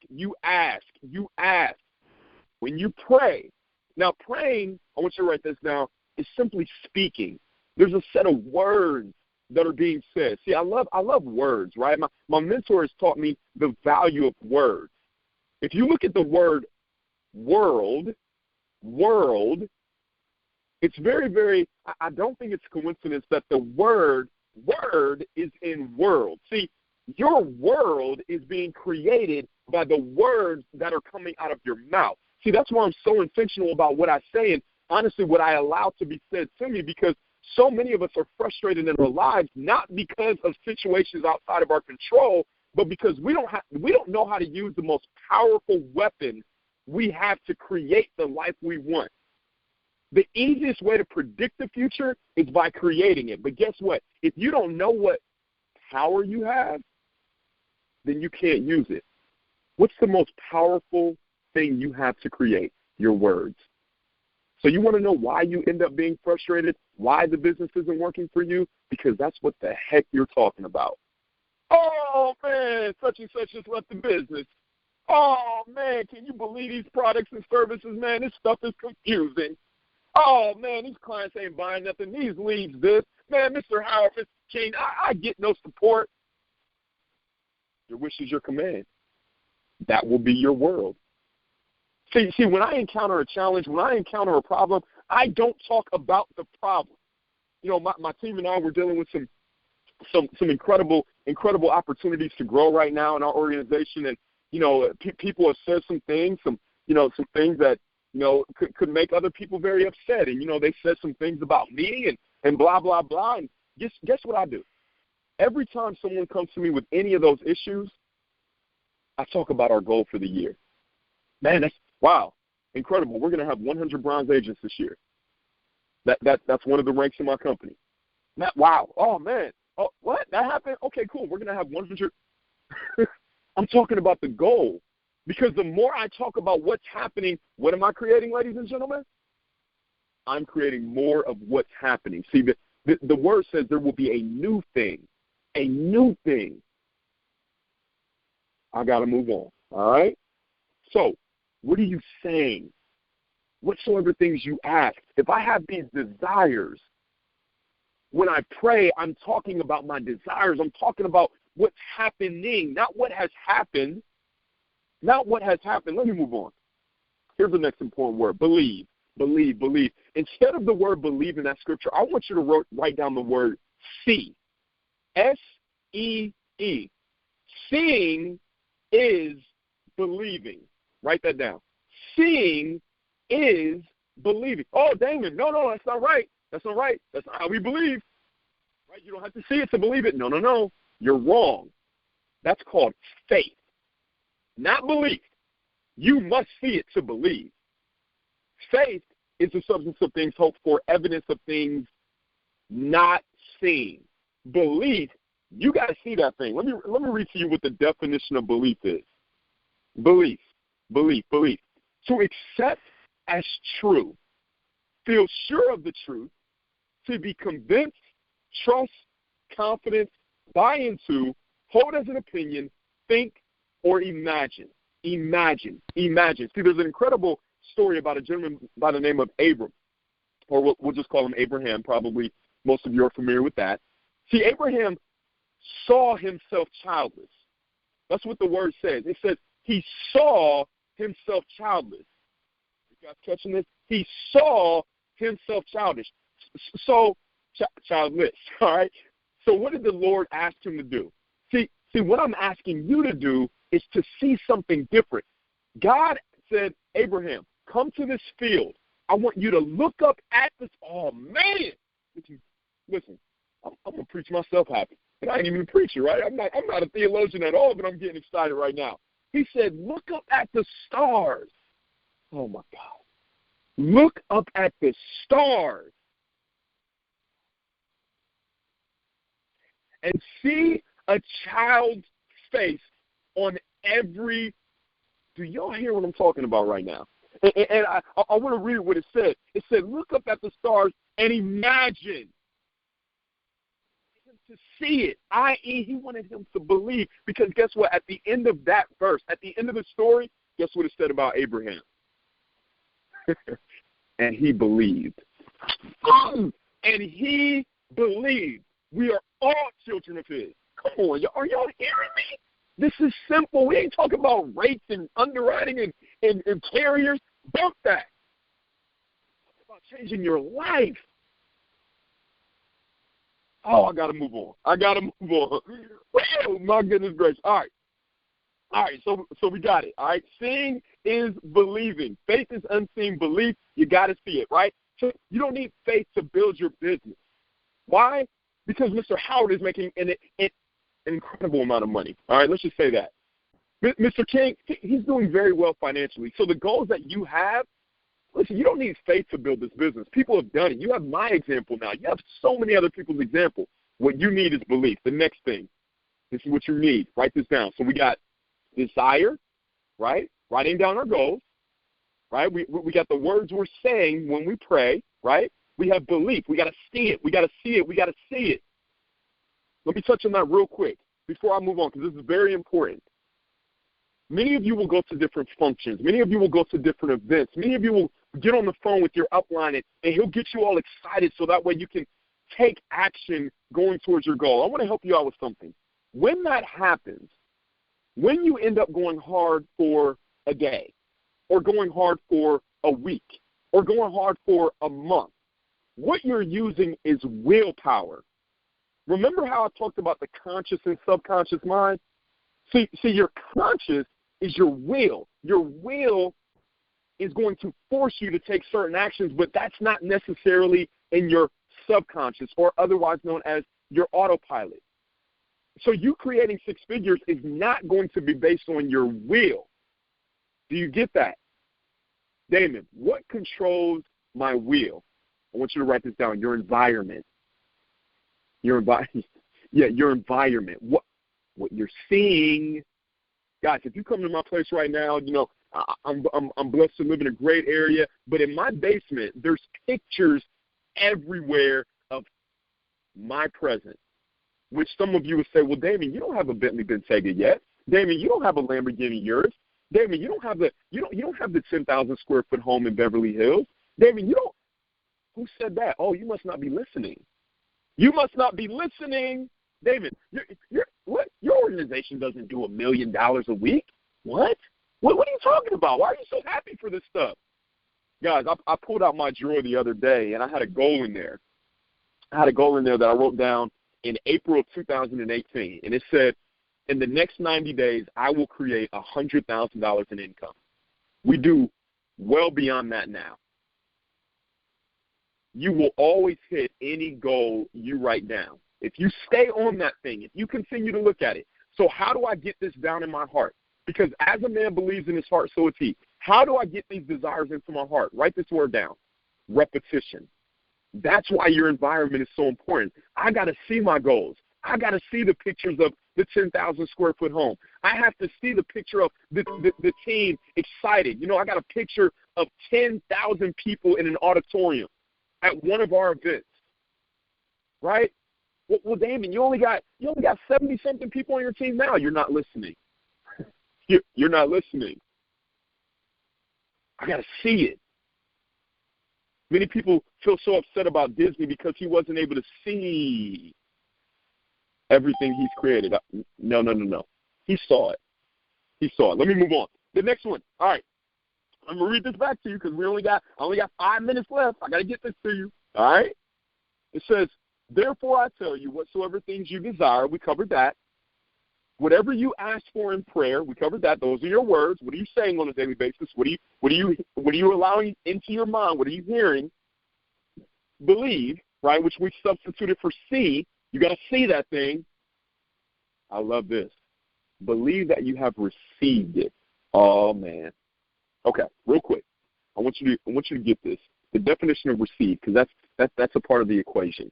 When you pray. Now, praying, I want you to write this down, is simply speaking. There's a set of words that are being said. See, I love words, right? My mentor has taught me the value of words. If you look at the word world, it's very, very, I don't think it's coincidence that the word is in world. See, your world is being created by the words that are coming out of your mouth. See, that's why I'm so intentional about what I say and honestly what I allow to be said to me, because so many of us are frustrated in our lives, not because of situations outside of our control, but because we don't know how to use the most powerful weapon we have to create the life we want. The easiest way to predict the future is by creating it. But guess what? If you don't know what power you have, then you can't use it. What's the most powerful thing you have to create? Your words. So you want to know why you end up being frustrated, why the business isn't working for you? Because that's what the heck you're talking about. Oh, man, such and such just left the business. Oh, man, can you believe these products and services, man? This stuff is confusing. Oh, man, these clients ain't buying nothing. These leads this. Man, Mr. Howard, Mr. King, I get no support. Your wish is your command. That will be your world. See, when I encounter a challenge, when I encounter a problem, I don't talk about the problem. You know, my team and I were dealing with some incredible opportunities to grow right now in our organization, and you know, people have said some things that could make other people very upset, and you know, they said some things about me and blah blah blah. And guess what I do? Every time someone comes to me with any of those issues, I talk about our goal for the year. Man, wow, incredible. We're going to have 100 bronze agents this year. That's one of the ranks in my company. Wow. Oh, man. Oh, what? That happened? Okay, cool. We're going to have 100. I'm talking about the goal, because the more I talk about what's happening, what am I creating, ladies and gentlemen? I'm creating more of what's happening. See, the word says there will be a new thing. A new thing. I got to move on. All right? So, what are you saying? Whatsoever things you ask. If I have these desires, when I pray, I'm talking about my desires. I'm talking about what's happening, not what has happened. Not what has happened. Let me move on. Here's the next important word. Believe. Believe, believe. Instead of the word believe in that scripture, I want you to write down the word see. S-E-E. Seeing is believing. Write that down. Seeing is believing. Oh, Damon, no, that's not right. That's not right. That's not how we believe. Right? You don't have to see it to believe it. No. You're wrong. That's called faith, not belief. You must see it to believe. Faith is the substance of things hoped for, evidence of things not seen. Belief, you got to see that thing. Let me read to you what the definition of belief is. Belief. To accept as true, feel sure of the truth, to be convinced, trust, confident, buy into, hold as an opinion, think, or imagine. Imagine. See, there's an incredible story about a gentleman by the name of Abram, or we'll just call him Abraham. Probably most of you are familiar with that. See, Abraham saw himself childless. That's what the word says. It says he saw himself childless. You guys catching this? He saw himself childless. Childless, all right? So what did the Lord ask him to do? See, what I'm asking you to do is to see something different. God said, Abraham, come to this field. I want you to look up at this. Oh, man. Listen, I'm going to preach myself happy. And I ain't even a preacher, right? I'm not a theologian at all, but I'm getting excited right now. He said, look up at the stars. Oh, my God. Look up at the stars and see a child's face on every. Do y'all hear what I'm talking about right now? And I want to read what it said. It said, look up at the stars and imagine. To see it, i.e., he wanted him to believe, because guess what? At the end of that verse, at the end of the story, guess what it said about Abraham? And he believed. And he believed. We are all children of his. Come on, are y'all hearing me? This is simple. We ain't talking about rates and underwriting and carriers. Bump that. It's about changing your life. Oh, I got to move on. Oh, my goodness gracious. All right, so we got it. All right, seeing is believing. Faith is unseen belief. You got to see it, right? So you don't need faith to build your business. Why? Because Mr. Howard is making an incredible amount of money. All right, let's just say that. Mr. King, he's doing very well financially. So the goals that you have, listen, you don't need faith to build this business. People have done it. You have my example now. You have so many other people's example. What you need is belief. The next thing, this is what you need. Write this down. So we got desire, right? Writing down our goals, right? We got the words we're saying when we pray, right? We have belief. We got to see it. We got to see it. We got to see it. Let me touch on that real quick. before I move on, because this is very important. Many of you will go to different functions. Many of you will go to different events. Many of you will get on the phone with your upline, and he'll get you all excited so that way you can take action going towards your goal. I want to help you out with something. When that happens, when you end up going hard for a day or going hard for a week or going hard for a month, what you're using is willpower. Remember how I talked about the conscious and subconscious mind? See, your conscious is your will. Your will is going to force you to take certain actions, but that's not necessarily in your subconscious, or otherwise known as your autopilot. So you creating six figures is not going to be based on your will. Do you get that? Damon, what controls my will? I want you to write this down. Your environment. Your environment. What you're seeing. Guys, if you come to my place right now, you know, I'm blessed to live in a great area, but in my basement, there's pictures everywhere of my present, which some of you would say, well, Damon, you don't have a Bentley Bentayga yet. Damon, you don't have a Lamborghini yours. Damon, you don't have the 10,000 square foot home in Beverly Hills. Damon, you don't. Who said that? Oh, you must not be listening. You must not be listening. David, your organization doesn't do $1 million a week. What? What are you talking about? Why are you so happy for this stuff? Guys, I pulled out my drawer the other day, and I had a goal in there. I had a goal in there that I wrote down in April of 2018, and it said, in the next 90 days, I will create $100,000 in income. We do well beyond that now. You will always hit any goal you write down. If you stay on that thing, if you continue to look at it. So how do I get this down in my heart? Because as a man believes in his heart, so is he. How do I get these desires into my heart? Write this word down. Repetition. That's why your environment is so important. I got to see my goals. I got to see the pictures of the 10,000 square foot home. I have to see the picture of the team excited. You know, I got a picture of 10,000 people in an auditorium at one of our events, right? Well, Damon, you only got 70-something people on your team now. You're not listening. You're not listening. I got to see it. Many people feel so upset about Disney because he wasn't able to see everything he's created. No. He saw it. Let me move on. The next one. All right. I'm going to read this back to you because I only got 5 minutes left. I got to get this to you. All right? It says, therefore I tell you, whatsoever things you desire, we covered that. Whatever you ask for in prayer, we covered that. Those are your words. What are you saying on a daily basis? What are you allowing into your mind? What are you hearing? Believe, right, which we substituted for see. You got to see that thing. I love this. Believe that you have received it. Oh, man. Okay, real quick. I want you to get this. The definition of receive, because that's a part of the equation.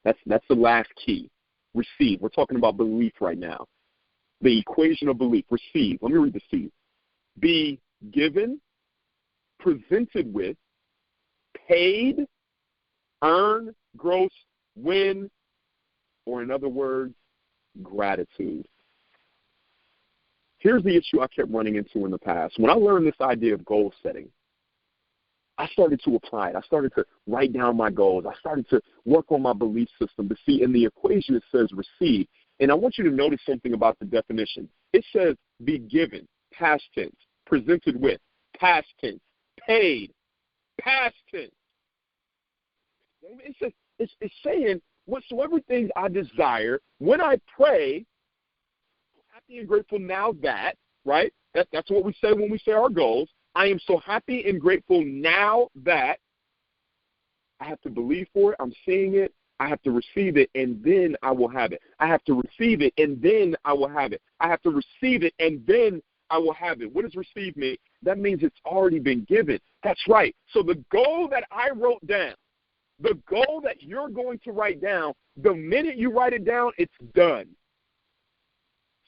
That's the last key. Receive. We're talking about belief right now. The equation of belief. Receive. Let me read this to you. Be given, presented with, paid, earn, gross, win, or in other words, gratitude. Here's the issue I kept running into in the past. When I learned this idea of goal setting, I started to apply it. I started to write down my goals. I started to work on my belief system to see in the equation it says receive. And I want you to notice something about the definition. It says be given, past tense, presented with, past tense, paid, past tense. It's saying whatsoever things I desire, when I pray, happy and grateful now that, right? That's what we say when we say our goals. I am so happy and grateful now that I have to believe for it. I'm seeing it. I have to receive it, and then I will have it. I have to receive it, and then I will have it. I have to receive it, and then I will have it. What does receive mean? That means it's already been given. That's right. So the goal that I wrote down, the goal that you're going to write down, the minute you write it down, it's done.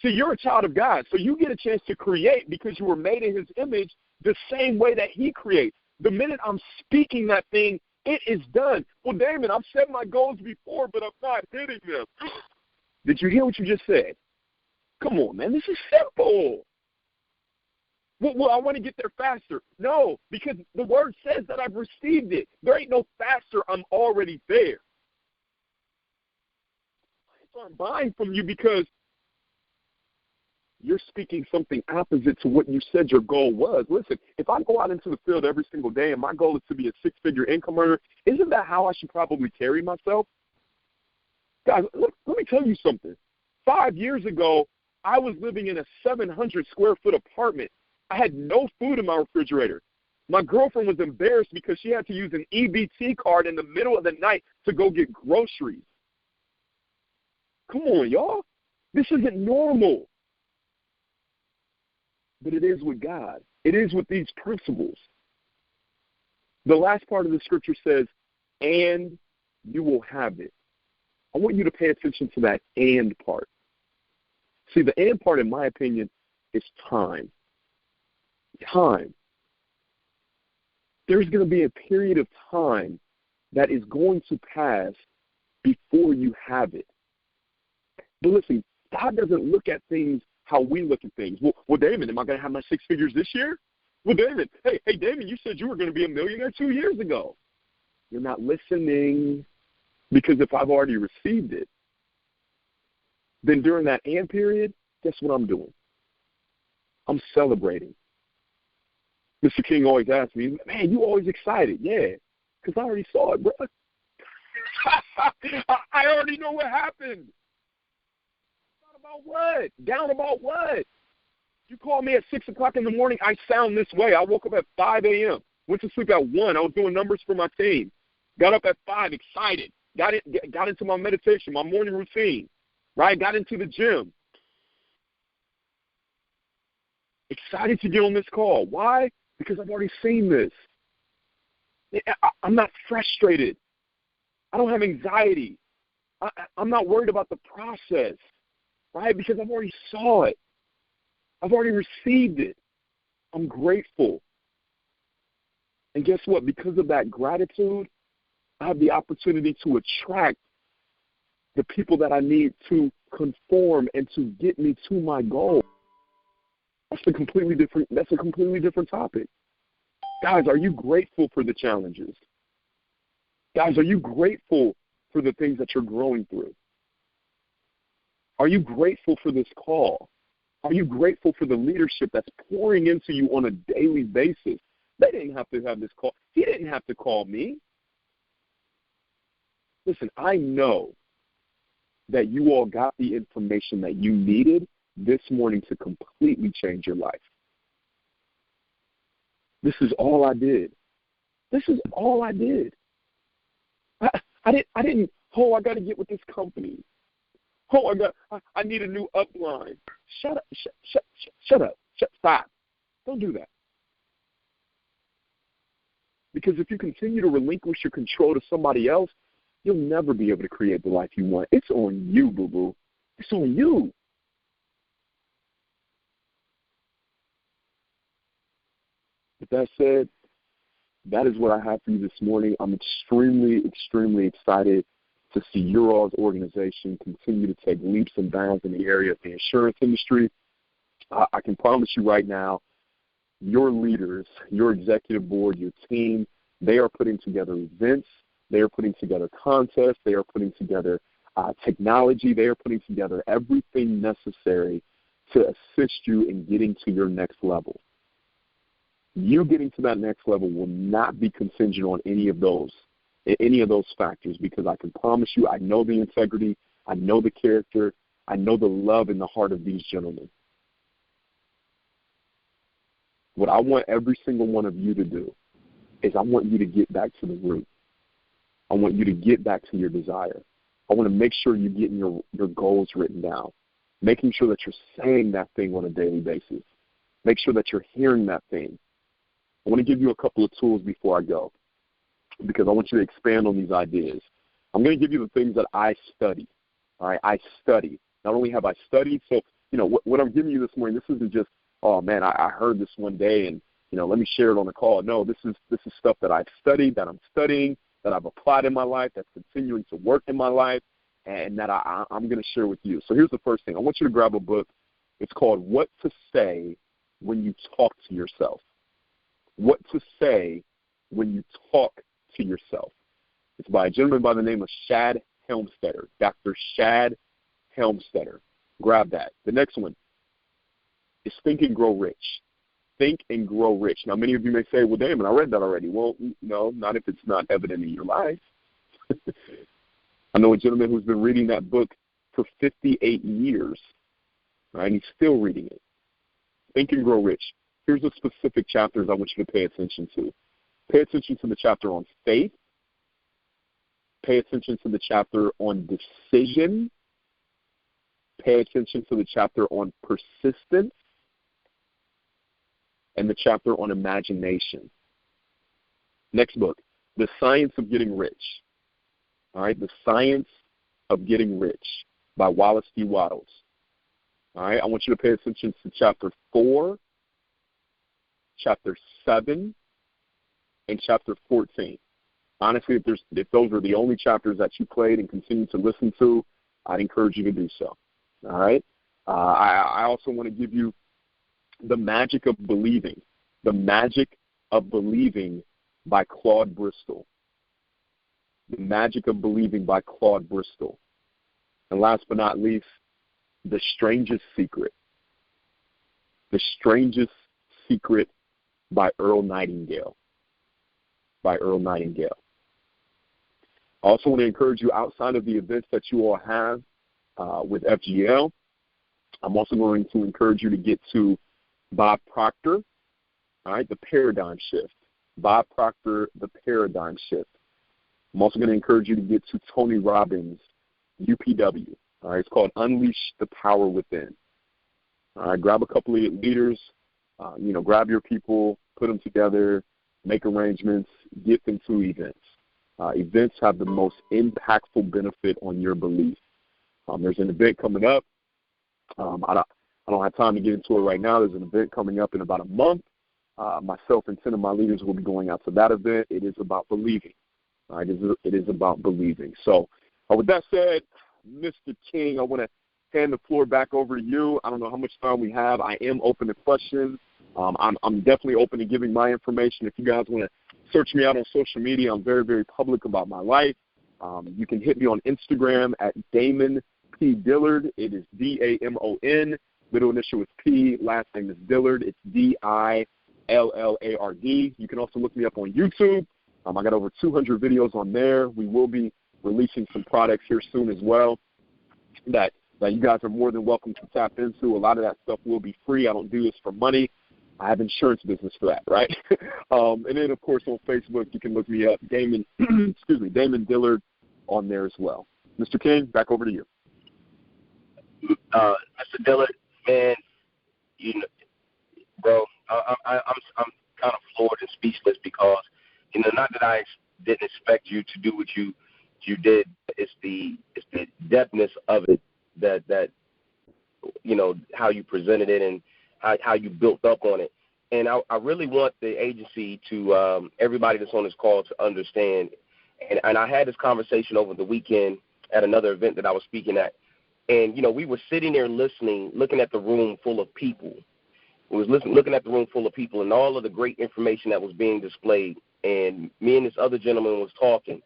See, you're a child of God, so you get a chance to create because you were made in his image the same way that he creates. The minute I'm speaking that thing, it is done. Well, Damon, I've set my goals before, but I'm not hitting them. Did you hear what you just said? Come on, man. This is simple. Well, I want to get there faster. No, because the word says that I've received it. There ain't no faster. I'm already there. So I'm buying from you because you're speaking something opposite to what you said your goal was. Listen, if I go out into the field every single day and my goal is to be a six-figure income earner, isn't that how I should probably carry myself? Guys, let me tell you something. 5 years ago, I was living in a 700-square-foot apartment. I had no food in my refrigerator. My girlfriend was embarrassed because she had to use an EBT card in the middle of the night to go get groceries. Come on, y'all. This isn't normal. But it is with God. It is with these principles. The last part of the scripture says, and you will have it. I want you to pay attention to that and part. See, the and part, in my opinion, is time. Time. There's going to be a period of time that is going to pass before you have it. But listen, God doesn't look at things how we look at things. Well, Damon, am I going to have my six figures this year? Well, Damon, hey, Damon, you said you were going to be a millionaire 2 years ago. You're not listening, because if I've already received it, then during that and period, guess what I'm doing? I'm celebrating. Mr. King always asks me, man, you always excited. Yeah, because I already saw it, bro. I already know what happened. About what? Down about what? You call me at 6 o'clock in the morning, I sound this way. I woke up at 5 a.m., went to sleep at 1. I was doing numbers for my team. Got up at 5, excited. Got into my meditation, my morning routine, right? Got into the gym. Excited to get on this call. Why? Because I've already seen this. I'm not frustrated. I don't have anxiety. I'm not worried about the process. Right? Because I've already saw it. I've already received it. I'm grateful. And guess what? Because of that gratitude, I have the opportunity to attract the people that I need to conform and to get me to my goal. That's a completely different topic. Guys, are you grateful for the challenges? Guys, are you grateful for the things that you're growing through? Are you grateful for this call? Are you grateful for the leadership that's pouring into you on a daily basis? They didn't have to have this call. He didn't have to call me. Listen, I know that you all got the information that you needed this morning to completely change your life. This is all I did. This is all I did. I didn't, I got to get with this company. I need a new upline. Shut up. Stop. Don't do that. Because if you continue to relinquish your control to somebody else, you'll never be able to create the life you want. It's on you, boo-boo. It's on you. With that said, that is what I have for you this morning. I'm extremely, extremely excited to see your all's organization continue to take leaps and bounds in the area of the insurance industry. I can promise you right now, your leaders, your executive board, your team, they are putting together events. They are putting together contests. They are putting together technology. They are putting together everything necessary to assist you in getting to your next level. You getting to that next level will not be contingent on any of those factors, because I can promise you, I know the integrity, I know the character, I know the love in the heart of these gentlemen. What I want every single one of you to do is I want you to get back to the root. I want you to get back to your desire. I want to make sure you're getting your goals written down, making sure that you're saying that thing on a daily basis. Make sure that you're hearing that thing. I want to give you a couple of tools before I go, because I want you to expand on these ideas. I'm going to give you the things that I study. All right, I study. Not only have I studied, so, what I'm giving you this morning, this isn't just, oh, man, I heard this one day and, let me share it on the call. No, this is stuff that I've studied, that I'm studying, that I've applied in my life, that's continuing to work in my life, and that I'm going to share with you. So here's the first thing. I want you to grab a book It's called What to Say When You Talk to Yourself. What to Say When You Talk to Yourself. It's by a gentleman by the name of Shad Helmstetter, Dr. Shad Helmstetter. Grab that. The next one is Think and Grow Rich. Think and Grow Rich. Now, many of you may say, well, Damon, I read that already. Well, no, not if it's not evident in your life. I know a gentleman who's been reading that book for 58 years, right? And he's still reading it. Think and Grow Rich. Here's the specific chapters I want you to pay attention to. Pay attention to the chapter on faith. Pay attention to the chapter on decision. Pay attention to the chapter on persistence. And the chapter on imagination. Next book, The Science of Getting Rich. All right, The Science of Getting Rich by Wallace D. Wattles. All right, I want you to pay attention to chapter 4, chapter 7, and chapter 14. Honestly, if those are the only chapters that you played and continue to listen to, I'd encourage you to do so. All right? I also want to give you The Magic of Believing. The Magic of Believing by Claude Bristol. The Magic of Believing by Claude Bristol. And last but not least, The Strangest Secret. The Strangest Secret by Earl Nightingale. By Earl Nightingale. I also want to encourage you, outside of the events that you all have with FGL, I'm also going to encourage you to get to Bob Proctor, all right, The Paradigm Shift. Bob Proctor, The Paradigm Shift. I'm also going to encourage you to get to Tony Robbins, UPW. All right, it's called Unleash the Power Within. All right, grab a couple of leaders, grab your people, put them together, make arrangements, get them to events. Events have the most impactful benefit on your belief. There's an event coming up. I don't have time to get into it right now. There's an event coming up in about a month. Myself and 10 of my leaders will be going out to that event. It is about believing. Right? It is about believing. So with that said, Mr. King, I want to hand the floor back over to you. I don't know how much time we have. I am open to questions. I'm definitely open to giving my information. If you guys want to search me out on social media, I'm very, very public about my life. You can hit me on Instagram at Damon P. Dillard. It is D-A-M-O-N. Middle initial is P. Last name is Dillard. It's D-I-L-L-A-R-D. You can also look me up on YouTube. I got over 200 videos on there. We will be releasing some products here soon as well that you guys are more than welcome to tap into. A lot of that stuff will be free. I don't do this for money. I have insurance business for that, right? And then, of course, on Facebook, you can look me up, Damon Dillard, on there as well. Mr. King, back over to you. Mr. Dillard, man, bro, I'm kind of floored and speechless because, not that I didn't expect you to do what you did. It's the depthness of it that how you presented it and how you built up on it. And I really want the agency to everybody that's on this call to understand. And I had this conversation over the weekend at another event that I was speaking at. And, we were sitting there listening, looking at the room full of people. We was looking at the room full of people and all of the great information that was being displayed. And me and this other gentleman was talking.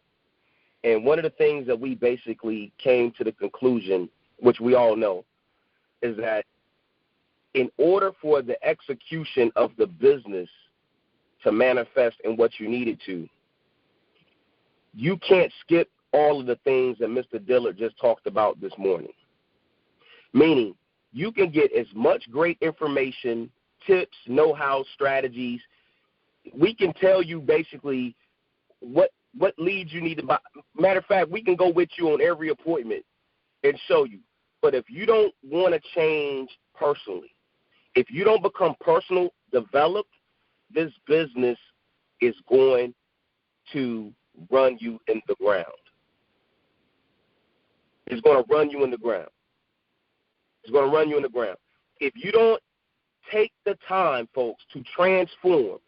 And one of the things that we basically came to the conclusion, which we all know, is that in order for the execution of the business to manifest in what you needed to, you can't skip all of the things that Mr. Dillard just talked about this morning. Meaning, you can get as much great information, tips, know-how, strategies. We can tell you basically what leads you need to buy. Matter of fact, we can go with you on every appointment and show you. But if you don't want to change personally, if you don't become personal developed, this business is going to run you in the ground. It's going to run you in the ground. It's going to run you in the ground. If you don't take the time, folks, to transform,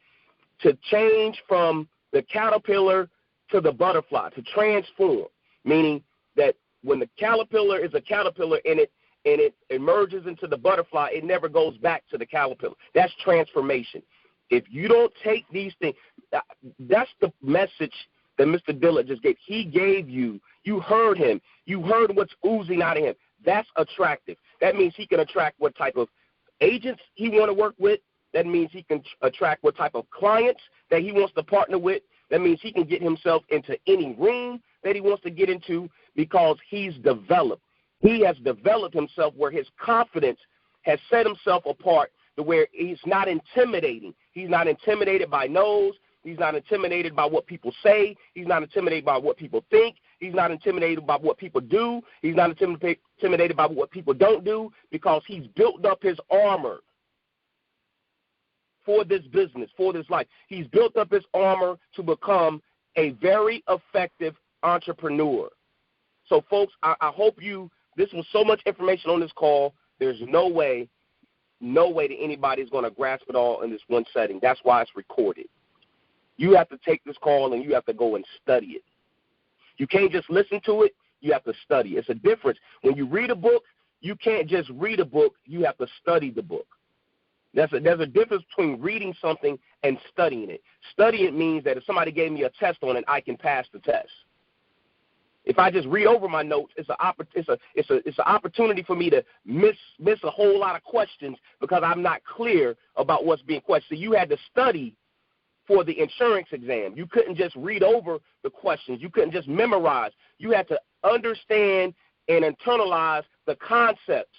to change from the caterpillar to the butterfly, to transform, meaning that when the caterpillar is a caterpillar and and it emerges into the butterfly, it never goes back to the caterpillar. That's transformation. If you don't take these things, that's the message that Mr. Dillard just gave. He gave you. You heard him. You heard what's oozing out of him. That's attractive. That means he can attract what type of agents he want to work with. That means he can attract what type of clients that he wants to partner with. That means he can get himself into any room that he wants to get into because he's developed. He has developed himself where his confidence has set himself apart to where he's not intimidating. He's not intimidated by no's. He's not intimidated by what people say. He's not intimidated by what people think. He's not intimidated by what people do. He's not intimidated by what people don't do because he's built up his armor for this business, for this life. He's built up his armor to become a very effective entrepreneur. So, folks, I hope this was so much information on this call. There's no way that anybody's going to grasp it all in this one setting. That's why it's recorded. You have to take this call and you have to go and study it. You can't just listen to it. You have to study. It's a difference. When you read a book, you can't just read a book. You have to study the book. There's a difference between reading something and studying it. Studying it means that if somebody gave me a test on it, I can pass the test. If I just read over my notes, it's an opportunity for me to miss a whole lot of questions because I'm not clear about what's being questioned. So you had to study for the insurance exam. You couldn't just read over the questions. You couldn't just memorize. You had to understand and internalize the concepts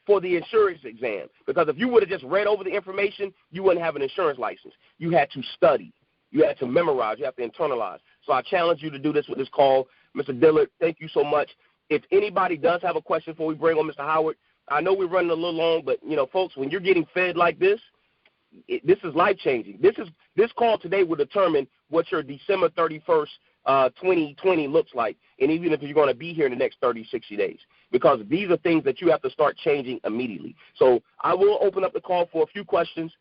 for the insurance exam. Because if you would have just read over the information, you wouldn't have an insurance license. You had to study. You had to memorize. You have to internalize. So I challenge you to do this with this call. Mr. Dillard, thank you so much. If anybody does have a question before we bring on Mr. Howard, I know we're running a little long, but, folks, when you're getting fed like this, this is life-changing. This call today will determine what your December 31st, 2020 looks like, and even if you're going to be here in the next 30, 60 days, because these are things that you have to start changing immediately. So I will open up the call for a few questions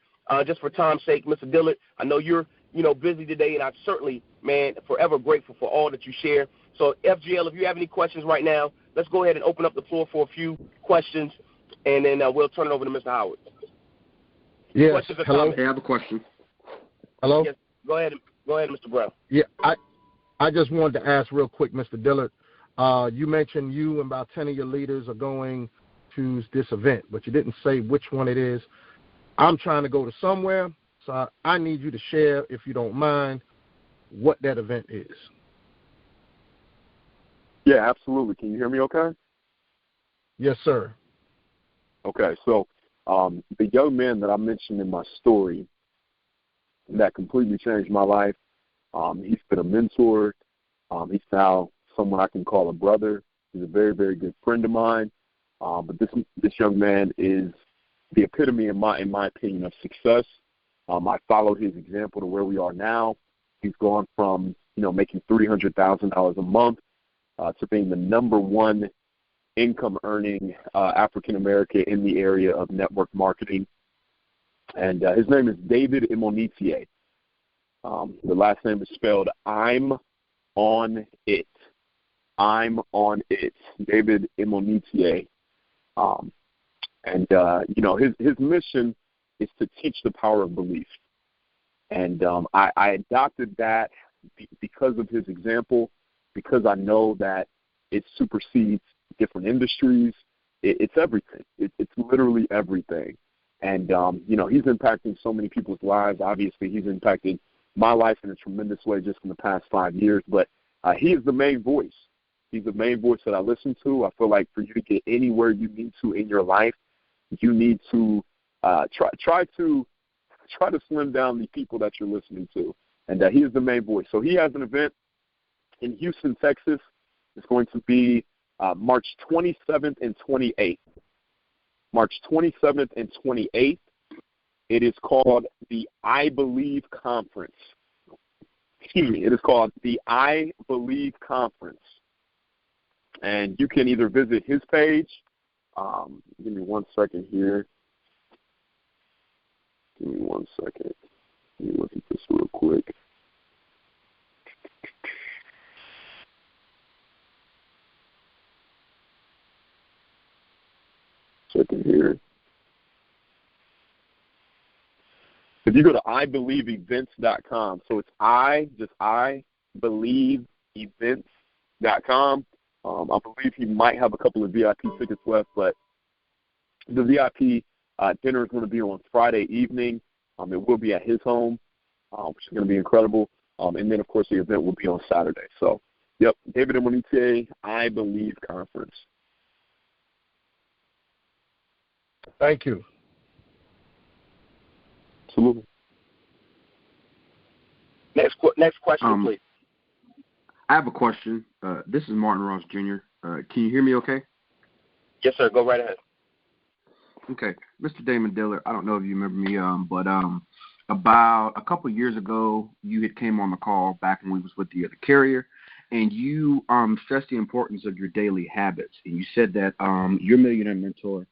just for time's sake. Mr. Dillard, I know you're busy today, and I'm certainly, forever grateful for all that you share. So, FGL, if you have any questions right now, let's go ahead and open up the floor for a few questions, and then we'll turn it over to Mr. Howard. Yes. Hello. Hey, I have a question. Hello. Yes. Go ahead, Mr. Brown. Yeah, I just wanted to ask real quick, Mr. Dillard. You mentioned you and about 10 of your leaders are going to this event, but you didn't say which one it is. I'm trying to go to somewhere, so I need you to share, if you don't mind, what that event is. Yeah, absolutely. Can you hear me okay? Yes, sir. Okay, so the young man that I mentioned in my story that completely changed my life, he's been a mentor. He's now someone I can call a brother. He's a very, very good friend of mine. But this young man is the epitome, in my opinion, of success. I followed his example to where we are now. He's gone from making $300,000 a month to being the number one income-earning African-American in the area of network marketing. And his name is David Imonitier. The last name is spelled I'm on it. I'm on it. David Imonitier. His mission is to teach the power of belief. And I adopted that because of his example, because I know that it supersedes different industries. It's everything. It's literally everything. And, he's impacting so many people's lives. Obviously, he's impacted my life in a tremendous way just in the past 5 years. But he is the main voice. He's the main voice that I listen to. I feel like for you to get anywhere you need to in your life, you need to try to slim down the people that you're listening to. And he is the main voice. So he has an event in Houston, Texas. It's going to be March 27th and 28th. March 27th and 28th. It is called the I Believe Conference. Excuse me. It is called the I Believe Conference. And you can either visit his page. Give me 1 second here. Give me 1 second. Let me look at this real quick. Second here. If you go to IBelieveEvents.com, so it's IBelieveEvents.com. I believe he might have a couple of VIP tickets left, but the VIP dinner is going to be on Friday evening. It will be at his home, which is going to be incredible. And then, of course, the event will be on Saturday. So, yep, David and Monique, I Believe Conference. Thank you. Absolutely. Next question, please. I have a question. This is Martin Ross Jr. Can you hear me okay? Yes, sir. Go right ahead. Okay. Mr. Damon Dillard, I don't know if you remember me, but about a couple of years ago, you had came on the call back when we was with the carrier, and you stressed the importance of your daily habits. And you said that your millionaire mentor,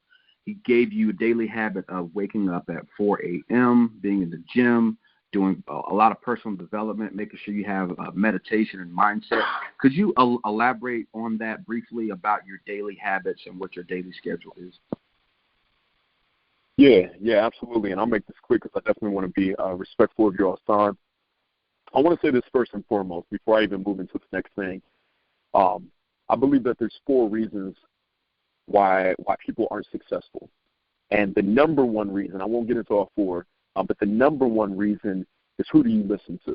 he gave you a daily habit of waking up at 4 a.m., being in the gym, doing a lot of personal development, making sure you have meditation and mindset. Could you elaborate on that briefly about your daily habits and what your daily schedule is? Yeah, absolutely. And I'll make this quick because I definitely want to be respectful of your all's time. I want to say this first and foremost before I even move into the next thing. I believe that there's 4 reasons why people aren't successful. And the number one reason, I won't get into all 4, but the number one reason is who do you listen to?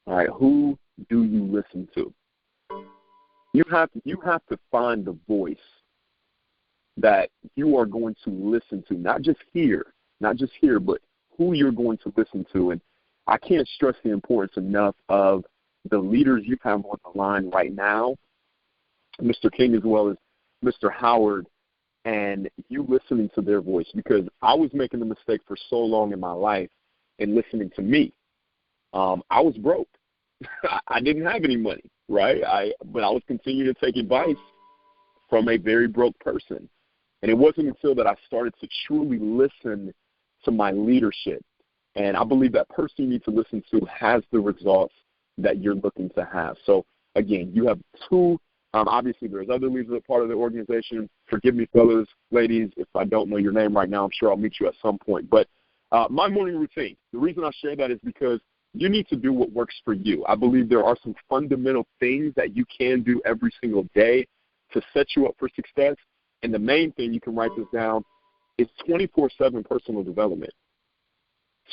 All right, who do you listen to? You have to find the voice that you are going to listen to, not just here, but who you're going to listen to. And I can't stress the importance enough of the leaders you have on the line right now, Mr. King as well as Mr. Howard, and you listening to their voice, because I was making the mistake for so long in my life in listening to me. I was broke. I didn't have any money, right? But I was continuing to take advice from a very broke person. And it wasn't until that I started to truly listen to my leadership. And I believe that person you need to listen to has the results that you're looking to have. So, again, you have 2. Obviously, there's other leaders that are part of the organization. Forgive me, fellas, ladies, if I don't know your name right now. I'm sure I'll meet you at some point. But my morning routine, the reason I share that is because you need to do what works for you. I believe there are some fundamental things that you can do every single day to set you up for success. And the main thing, you can write this down, is 24/7 personal development.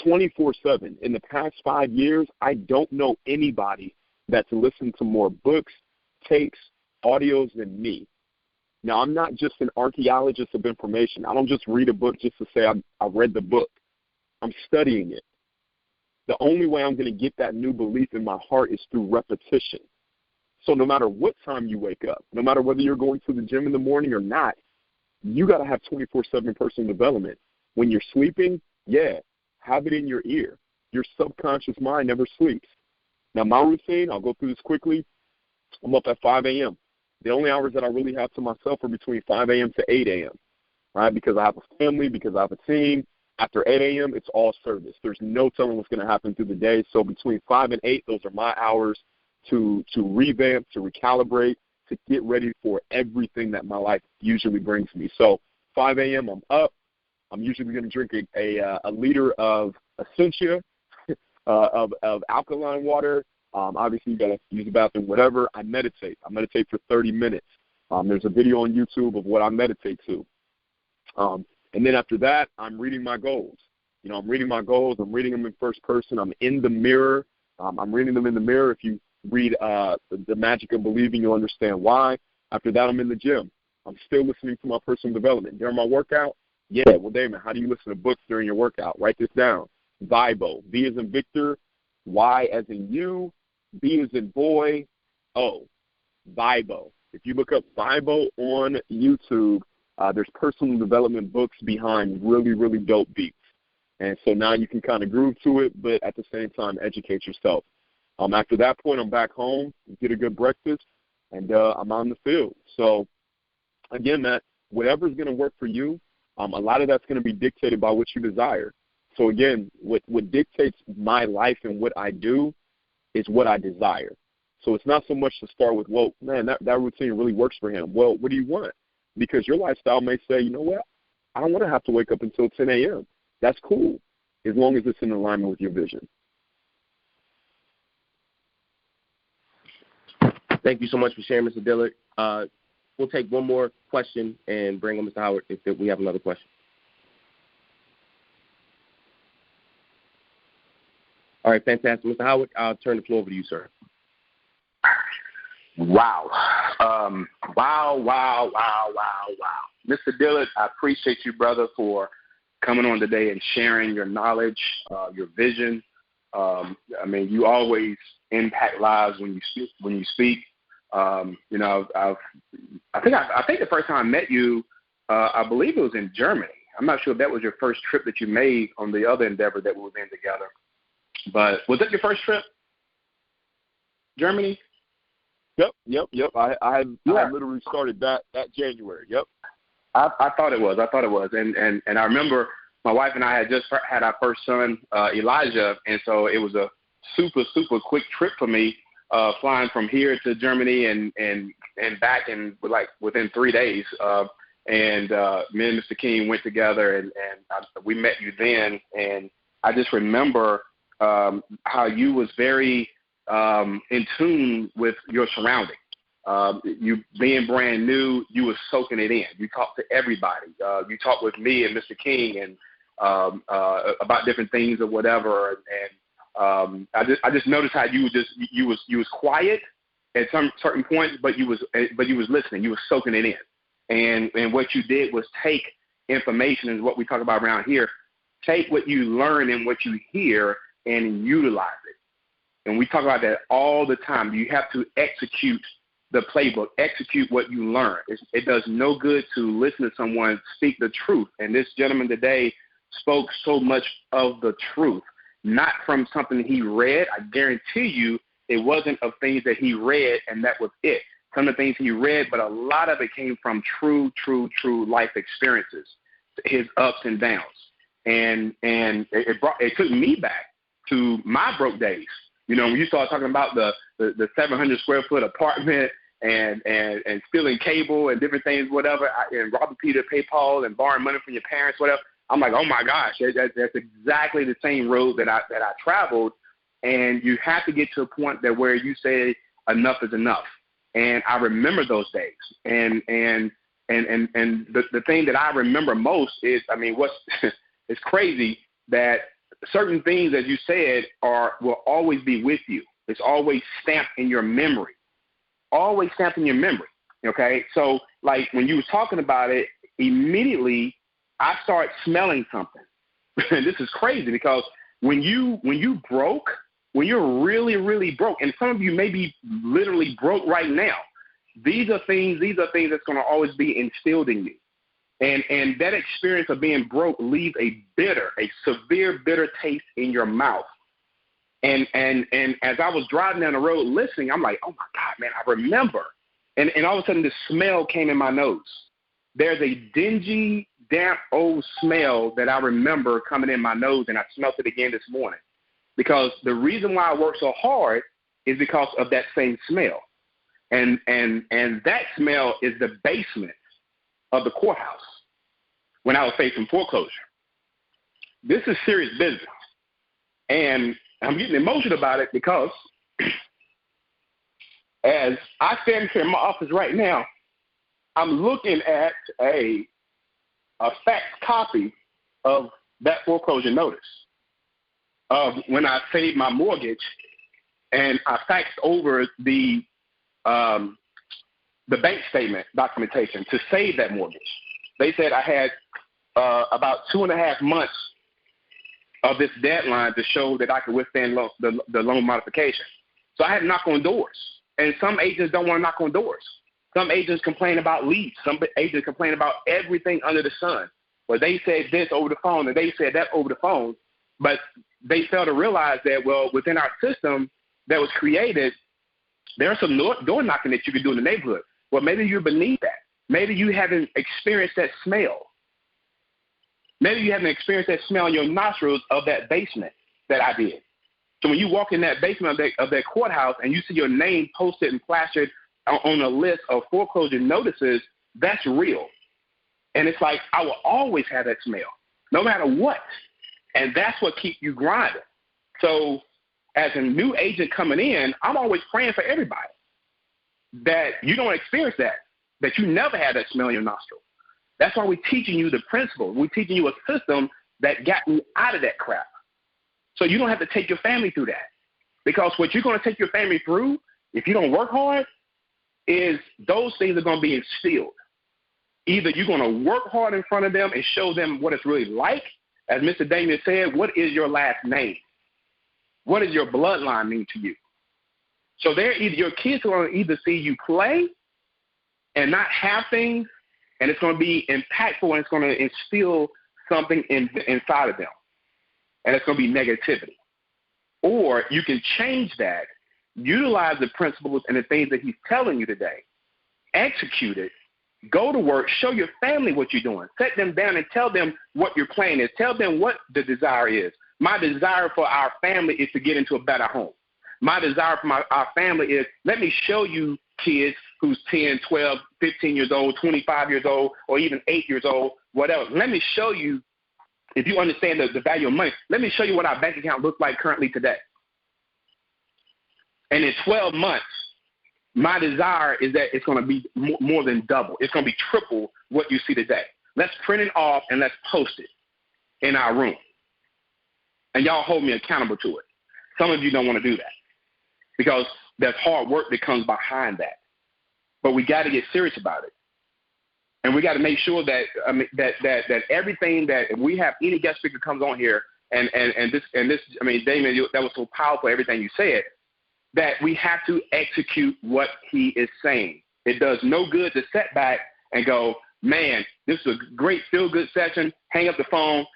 24/7. In the past 5 years, I don't know anybody that's listened to more books, tapes, audios than me. Now, I'm not just an archaeologist of information. I don't just read a book just to say I read the book. I'm studying it. The only way I'm going to get that new belief in my heart is through repetition. So no matter what time you wake up, no matter whether you're going to the gym in the morning or not, you got to have 24/7 personal development. When you're sleeping, have it in your ear. Your subconscious mind never sleeps. Now, my routine, I'll go through this quickly. I'm up at 5 a.m. The only hours that I really have to myself are between 5 a.m. to 8 a.m., right? Because I have a family, because I have a team. After 8 a.m., it's all service. There's no telling what's going to happen through the day. So between 5 and 8, those are my hours to revamp, to recalibrate, to get ready for everything that my life usually brings me. So 5 a.m., I'm up. I'm usually going to drink a liter of Essentia, of alkaline water. Obviously, you got to use the bathroom, whatever. I meditate. I meditate for 30 minutes. There's a video on YouTube of what I meditate to. And then after that, I'm reading my goals. I'm reading my goals. I'm reading them in first person. I'm in the mirror. I'm reading them in the mirror. If you read The Magic of Believing, you'll understand why. After that, I'm in the gym. I'm still listening to my personal development. During my workout, well, Damon, how do you listen to books during your workout? Write this down. Vibo. V as in Victor, Y as in you, B as in boy, O. Vibo. If you look up Vibo on YouTube, there's personal development books behind really, really dope beats. And so now you can kind of groove to it, but at the same time, educate yourself. After that point, I'm back home, get a good breakfast, and I'm on the field. So, again, Matt, whatever's going to work for you, a lot of that's going to be dictated by what you desire. So, again, what dictates my life and what I do is what I desire. So it's not so much to start with, well, man, that routine really works for him. Well, what do you want? because your lifestyle may say, you know what, I don't want to have to wake up until 10 a.m. That's cool, as long as it's in alignment with your vision. Thank you so much for sharing, Mr. Dillard. We'll take one more question and bring on Mr. Howard if we have another question. All right, fantastic. Mr. Howard, I'll turn the floor over to you, sir. Wow. Wow. Mr. Dillard, I appreciate you, brother, for coming on today and sharing your knowledge, your vision. I mean, you always impact lives when you speak. You know, I think the first time I met you, I believe it was in Germany. I'm not sure if that was your first trip that you made on the other endeavor that we were in together. But was that your first trip? Germany? Yep. I literally started that January. Yep. I thought it was. And I remember my wife and I had just had our first son, Elijah, and so it was a super quick trip for me, flying from here to Germany and back in within 3 days. And me and Mr. King went together, and we met you then. And I just remember how you was very in tune with your surroundings. You being brand new, you was soaking it in. You talked to everybody. You talked with me and Mr. King and about different things or whatever. And I just noticed how you was quiet at some certain points, but you was listening. You was soaking it in. And what you did was take information, is what we talk about around here. Take what you learn and what you hear and utilize it. And we talk about that all the time. You have to execute the playbook, execute what you learn. It does no good to listen to someone speak the truth. And this gentleman today spoke so much of the truth, not from something he read. I guarantee you it wasn't of things that he read and that was it. Some of the things he read, but a lot of it came from true life experiences, his ups and downs. And it took me back to my broke days. You know, when you start talking about the 700 square foot apartment and stealing cable and different things, whatever, and robbing Peter to pay Paul and borrowing money from your parents, whatever, I'm like, oh my gosh, that's exactly the same road that I traveled. And you have to get to a point that where you say enough is enough. And I remember those days. And the thing that I remember most is, I mean, it's crazy that certain things, as you said, will always be with you. It's always stamped in your memory. Always stamped in your memory. Okay? So, like, when you were talking about it, immediately I started smelling something. This is crazy because when you broke, when you're really, really broke, and some of you may be literally broke right now, these are things that's going to always be instilled in you. And that experience of being broke leaves a severe bitter taste in your mouth. And as I was driving down the road listening, I'm like, oh my God, man, I remember. And all of a sudden this smell came in my nose. There's a dingy, damp, old smell that I remember coming in my nose, and I smelled it again this morning. Because the reason why I work so hard is because of that same smell. And that smell is the basement of the courthouse when I was facing foreclosure. This is serious business. And I'm getting emotional about it because as I stand here in my office right now, I'm looking at a fax copy of that foreclosure notice of when I paid my mortgage, and I faxed over the bank statement documentation to save that mortgage. They said I had about 2.5 months of this deadline to show that I could withstand the loan modification. So I had to knock on doors. And some agents don't want to knock on doors. Some agents complain about leads. Some agents complain about everything under the sun. Well, they said this over the phone and they said that over the phone, but they fail to realize that, well, within our system that was created, there's some door knocking that you can do in the neighborhood. Well, maybe you're beneath that. Maybe you haven't experienced that smell. Maybe you haven't experienced that smell in your nostrils of that basement that I did. So when you walk in that basement of that courthouse and you see your name posted and plastered on a list of foreclosure notices, That's real. And it's like I will always have that smell, no matter what. And that's what keeps you grinding. So as a new agent coming in, I'm always praying for everybody that you don't experience that you never had that smell in your nostril. That's why we're teaching you the principle. We're teaching you a system that got you out of that crap. So you don't have to take your family through that. Because what you're going to take your family through, if you don't work hard, is those things are going to be instilled. Either you're going to work hard in front of them and show them what it's really like. As Mr. Damon said, what is your last name? What does your bloodline mean to you? So your kids are going to either see you play and not have things, and it's going to be impactful, and it's going to instill something inside of them, and it's going to be negativity. Or you can change that, utilize the principles and the things that he's telling you today, execute it, go to work, show your family what you're doing, set them down and tell them what your plan is, tell them what the desire is. My desire for our family is to get into a better home. My desire for our family is, let me show you kids who's 10, 12, 15 years old, 25 years old, or even 8 years old, whatever. Let me show you, if you understand the value of money, let me show you what our bank account looks like currently today. And in 12 months, my desire is that it's going to be more than double. It's going to be triple what you see today. Let's print it off and let's post it in our room. And y'all hold me accountable to it. Some of you don't want to do that because there's hard work that comes behind that. But we got to get serious about it. And we got to make sure that that everything that if we have any guest speaker comes on here and this I mean, Damon, that was so powerful, everything you said, that we have to execute what he is saying. It does no good to sit back and go, man, this is a great feel-good session, hang up the phone.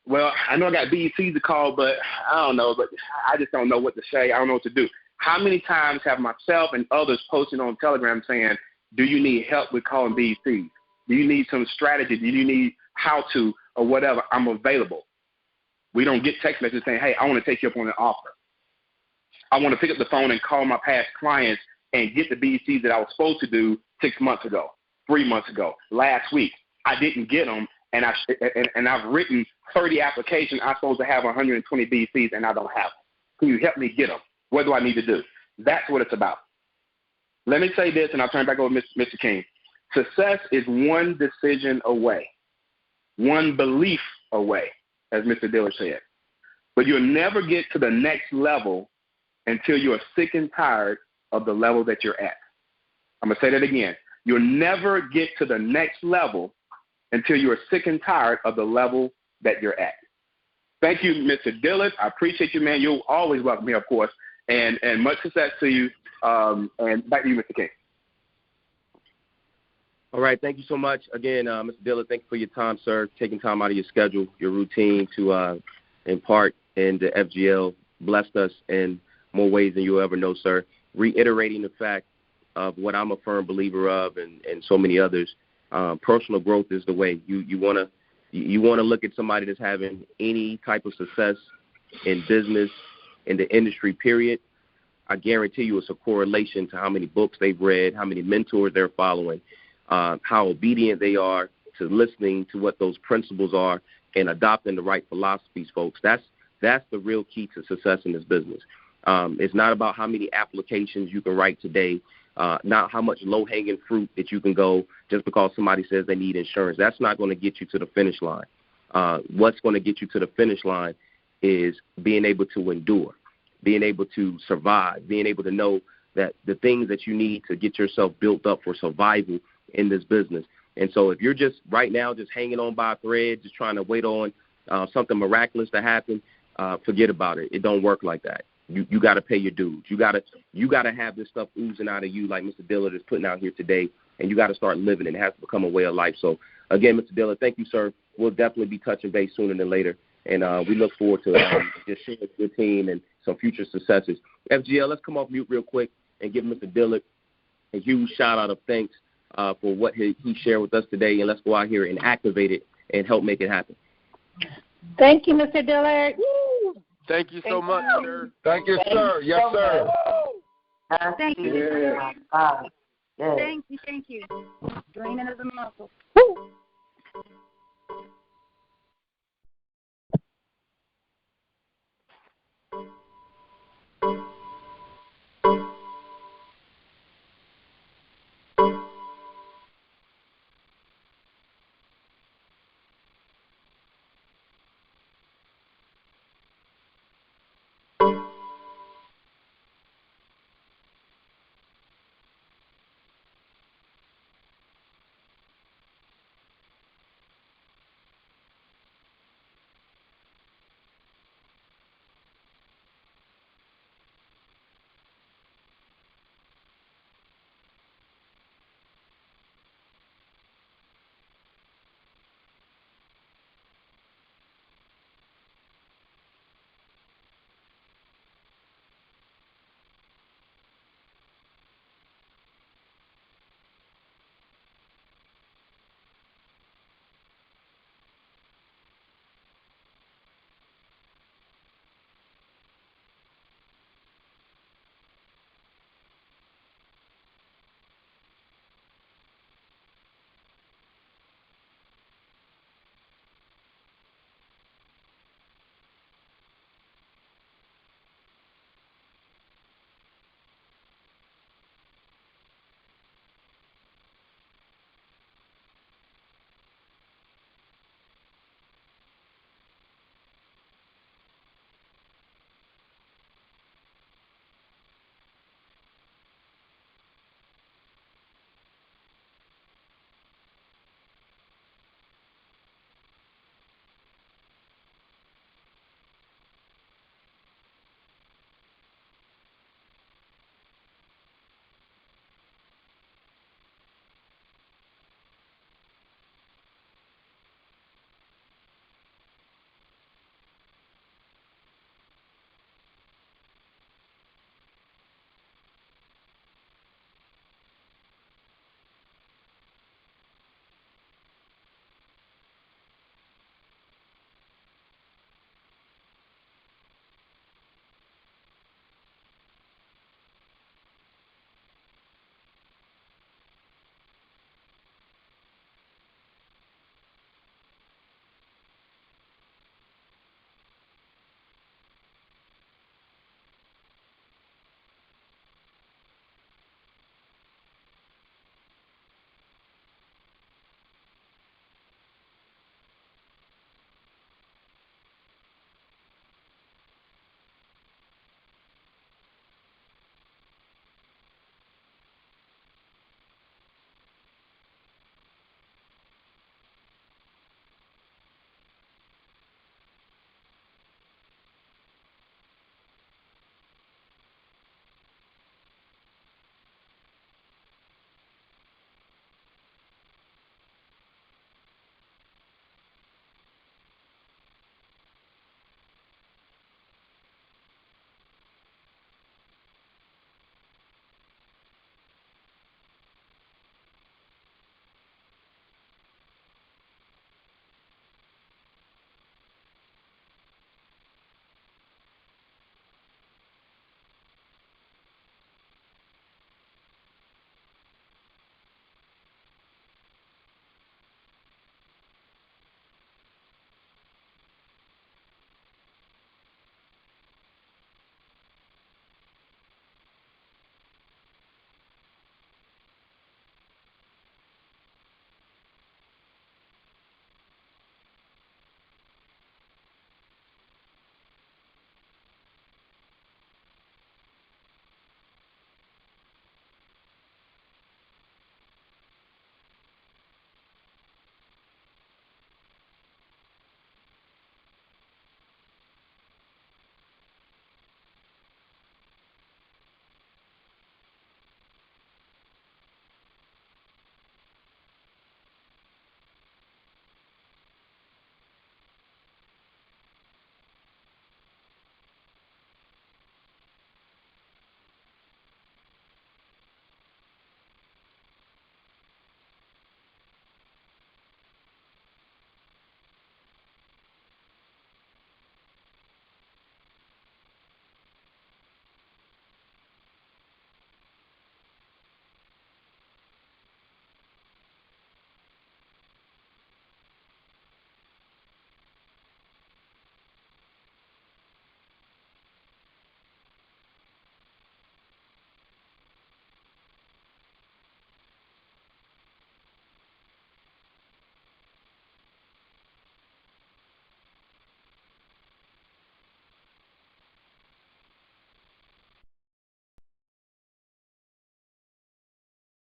Well, I know I got BECs to call, but I don't know. But I just don't know what to say. I don't know what to do. How many times have myself and others posted on Telegram saying, do you need help with calling BECs? Do you need some strategy? Do you need how to or whatever? I'm available. We don't get text messages saying, hey, I want to take you up on an offer. I want to pick up the phone and call my past clients and get the BECs that I was supposed to do 6 months ago, 3 months ago, last week. I didn't get them, and I've written 30 applications. I'm supposed to have 120 BECs, and I don't have them. Can you help me get them? What do I need to do? That's what it's about. Let me say this, and I'll turn it back over to Mr. King. Success is one decision away, one belief away, as Mr. Dillard said. But you'll never get to the next level until you are sick and tired of the level that you're at. I'm going to say that again. You'll never get to the next level until you are sick and tired of the level that you're at. Thank you, Mr. Dillard. I appreciate you, man. You're always welcome here, of course. And much success to you. And back to you, Mr. King. All right. Thank you so much. Again, Mr. Dillard, thank you for your time, sir, taking time out of your schedule, your routine to impart in the FGL. Blessed us in more ways than you'll ever know, sir. Reiterating the fact of what I'm a firm believer of and so many others, personal growth is the way. You want to look at somebody that's having any type of success in business, in the industry, period. I guarantee you it's a correlation to how many books they've read, how many mentors they're following, how obedient they are to listening to what those principles are and adopting the right philosophies, folks. That's the real key to success in this business. It's not about how many applications you can write today, not how much low-hanging fruit that you can go just because somebody says they need insurance. That's not going to get you to the finish line. What's going to get you to the finish line is being able to endure, being able to survive, being able to know that the things that you need to get yourself built up for survival in this business. And so if you're just right now just hanging on by a thread, just trying to wait on something miraculous to happen, forget about it. It don't work like that. You got to pay your dues. You got to have this stuff oozing out of you like Mr. Dillard is putting out here today, and you got to start living it. It has to become a way of life. So, again, Mr. Dillard, thank you, sir. We'll definitely be touching base sooner than later, and we look forward to just sharing with your team and some future successes. FGL, let's come off mute real quick and give Mr. Dillard a huge shout-out of thanks for what he shared with us today, and let's go out here and activate it and help make it happen. Thank you, Mr. Dillard. Woo! Thank you so much, sir. Thank you, sir. Yes, sir. Thank you. Thank you. Draining of the muscle. Woo!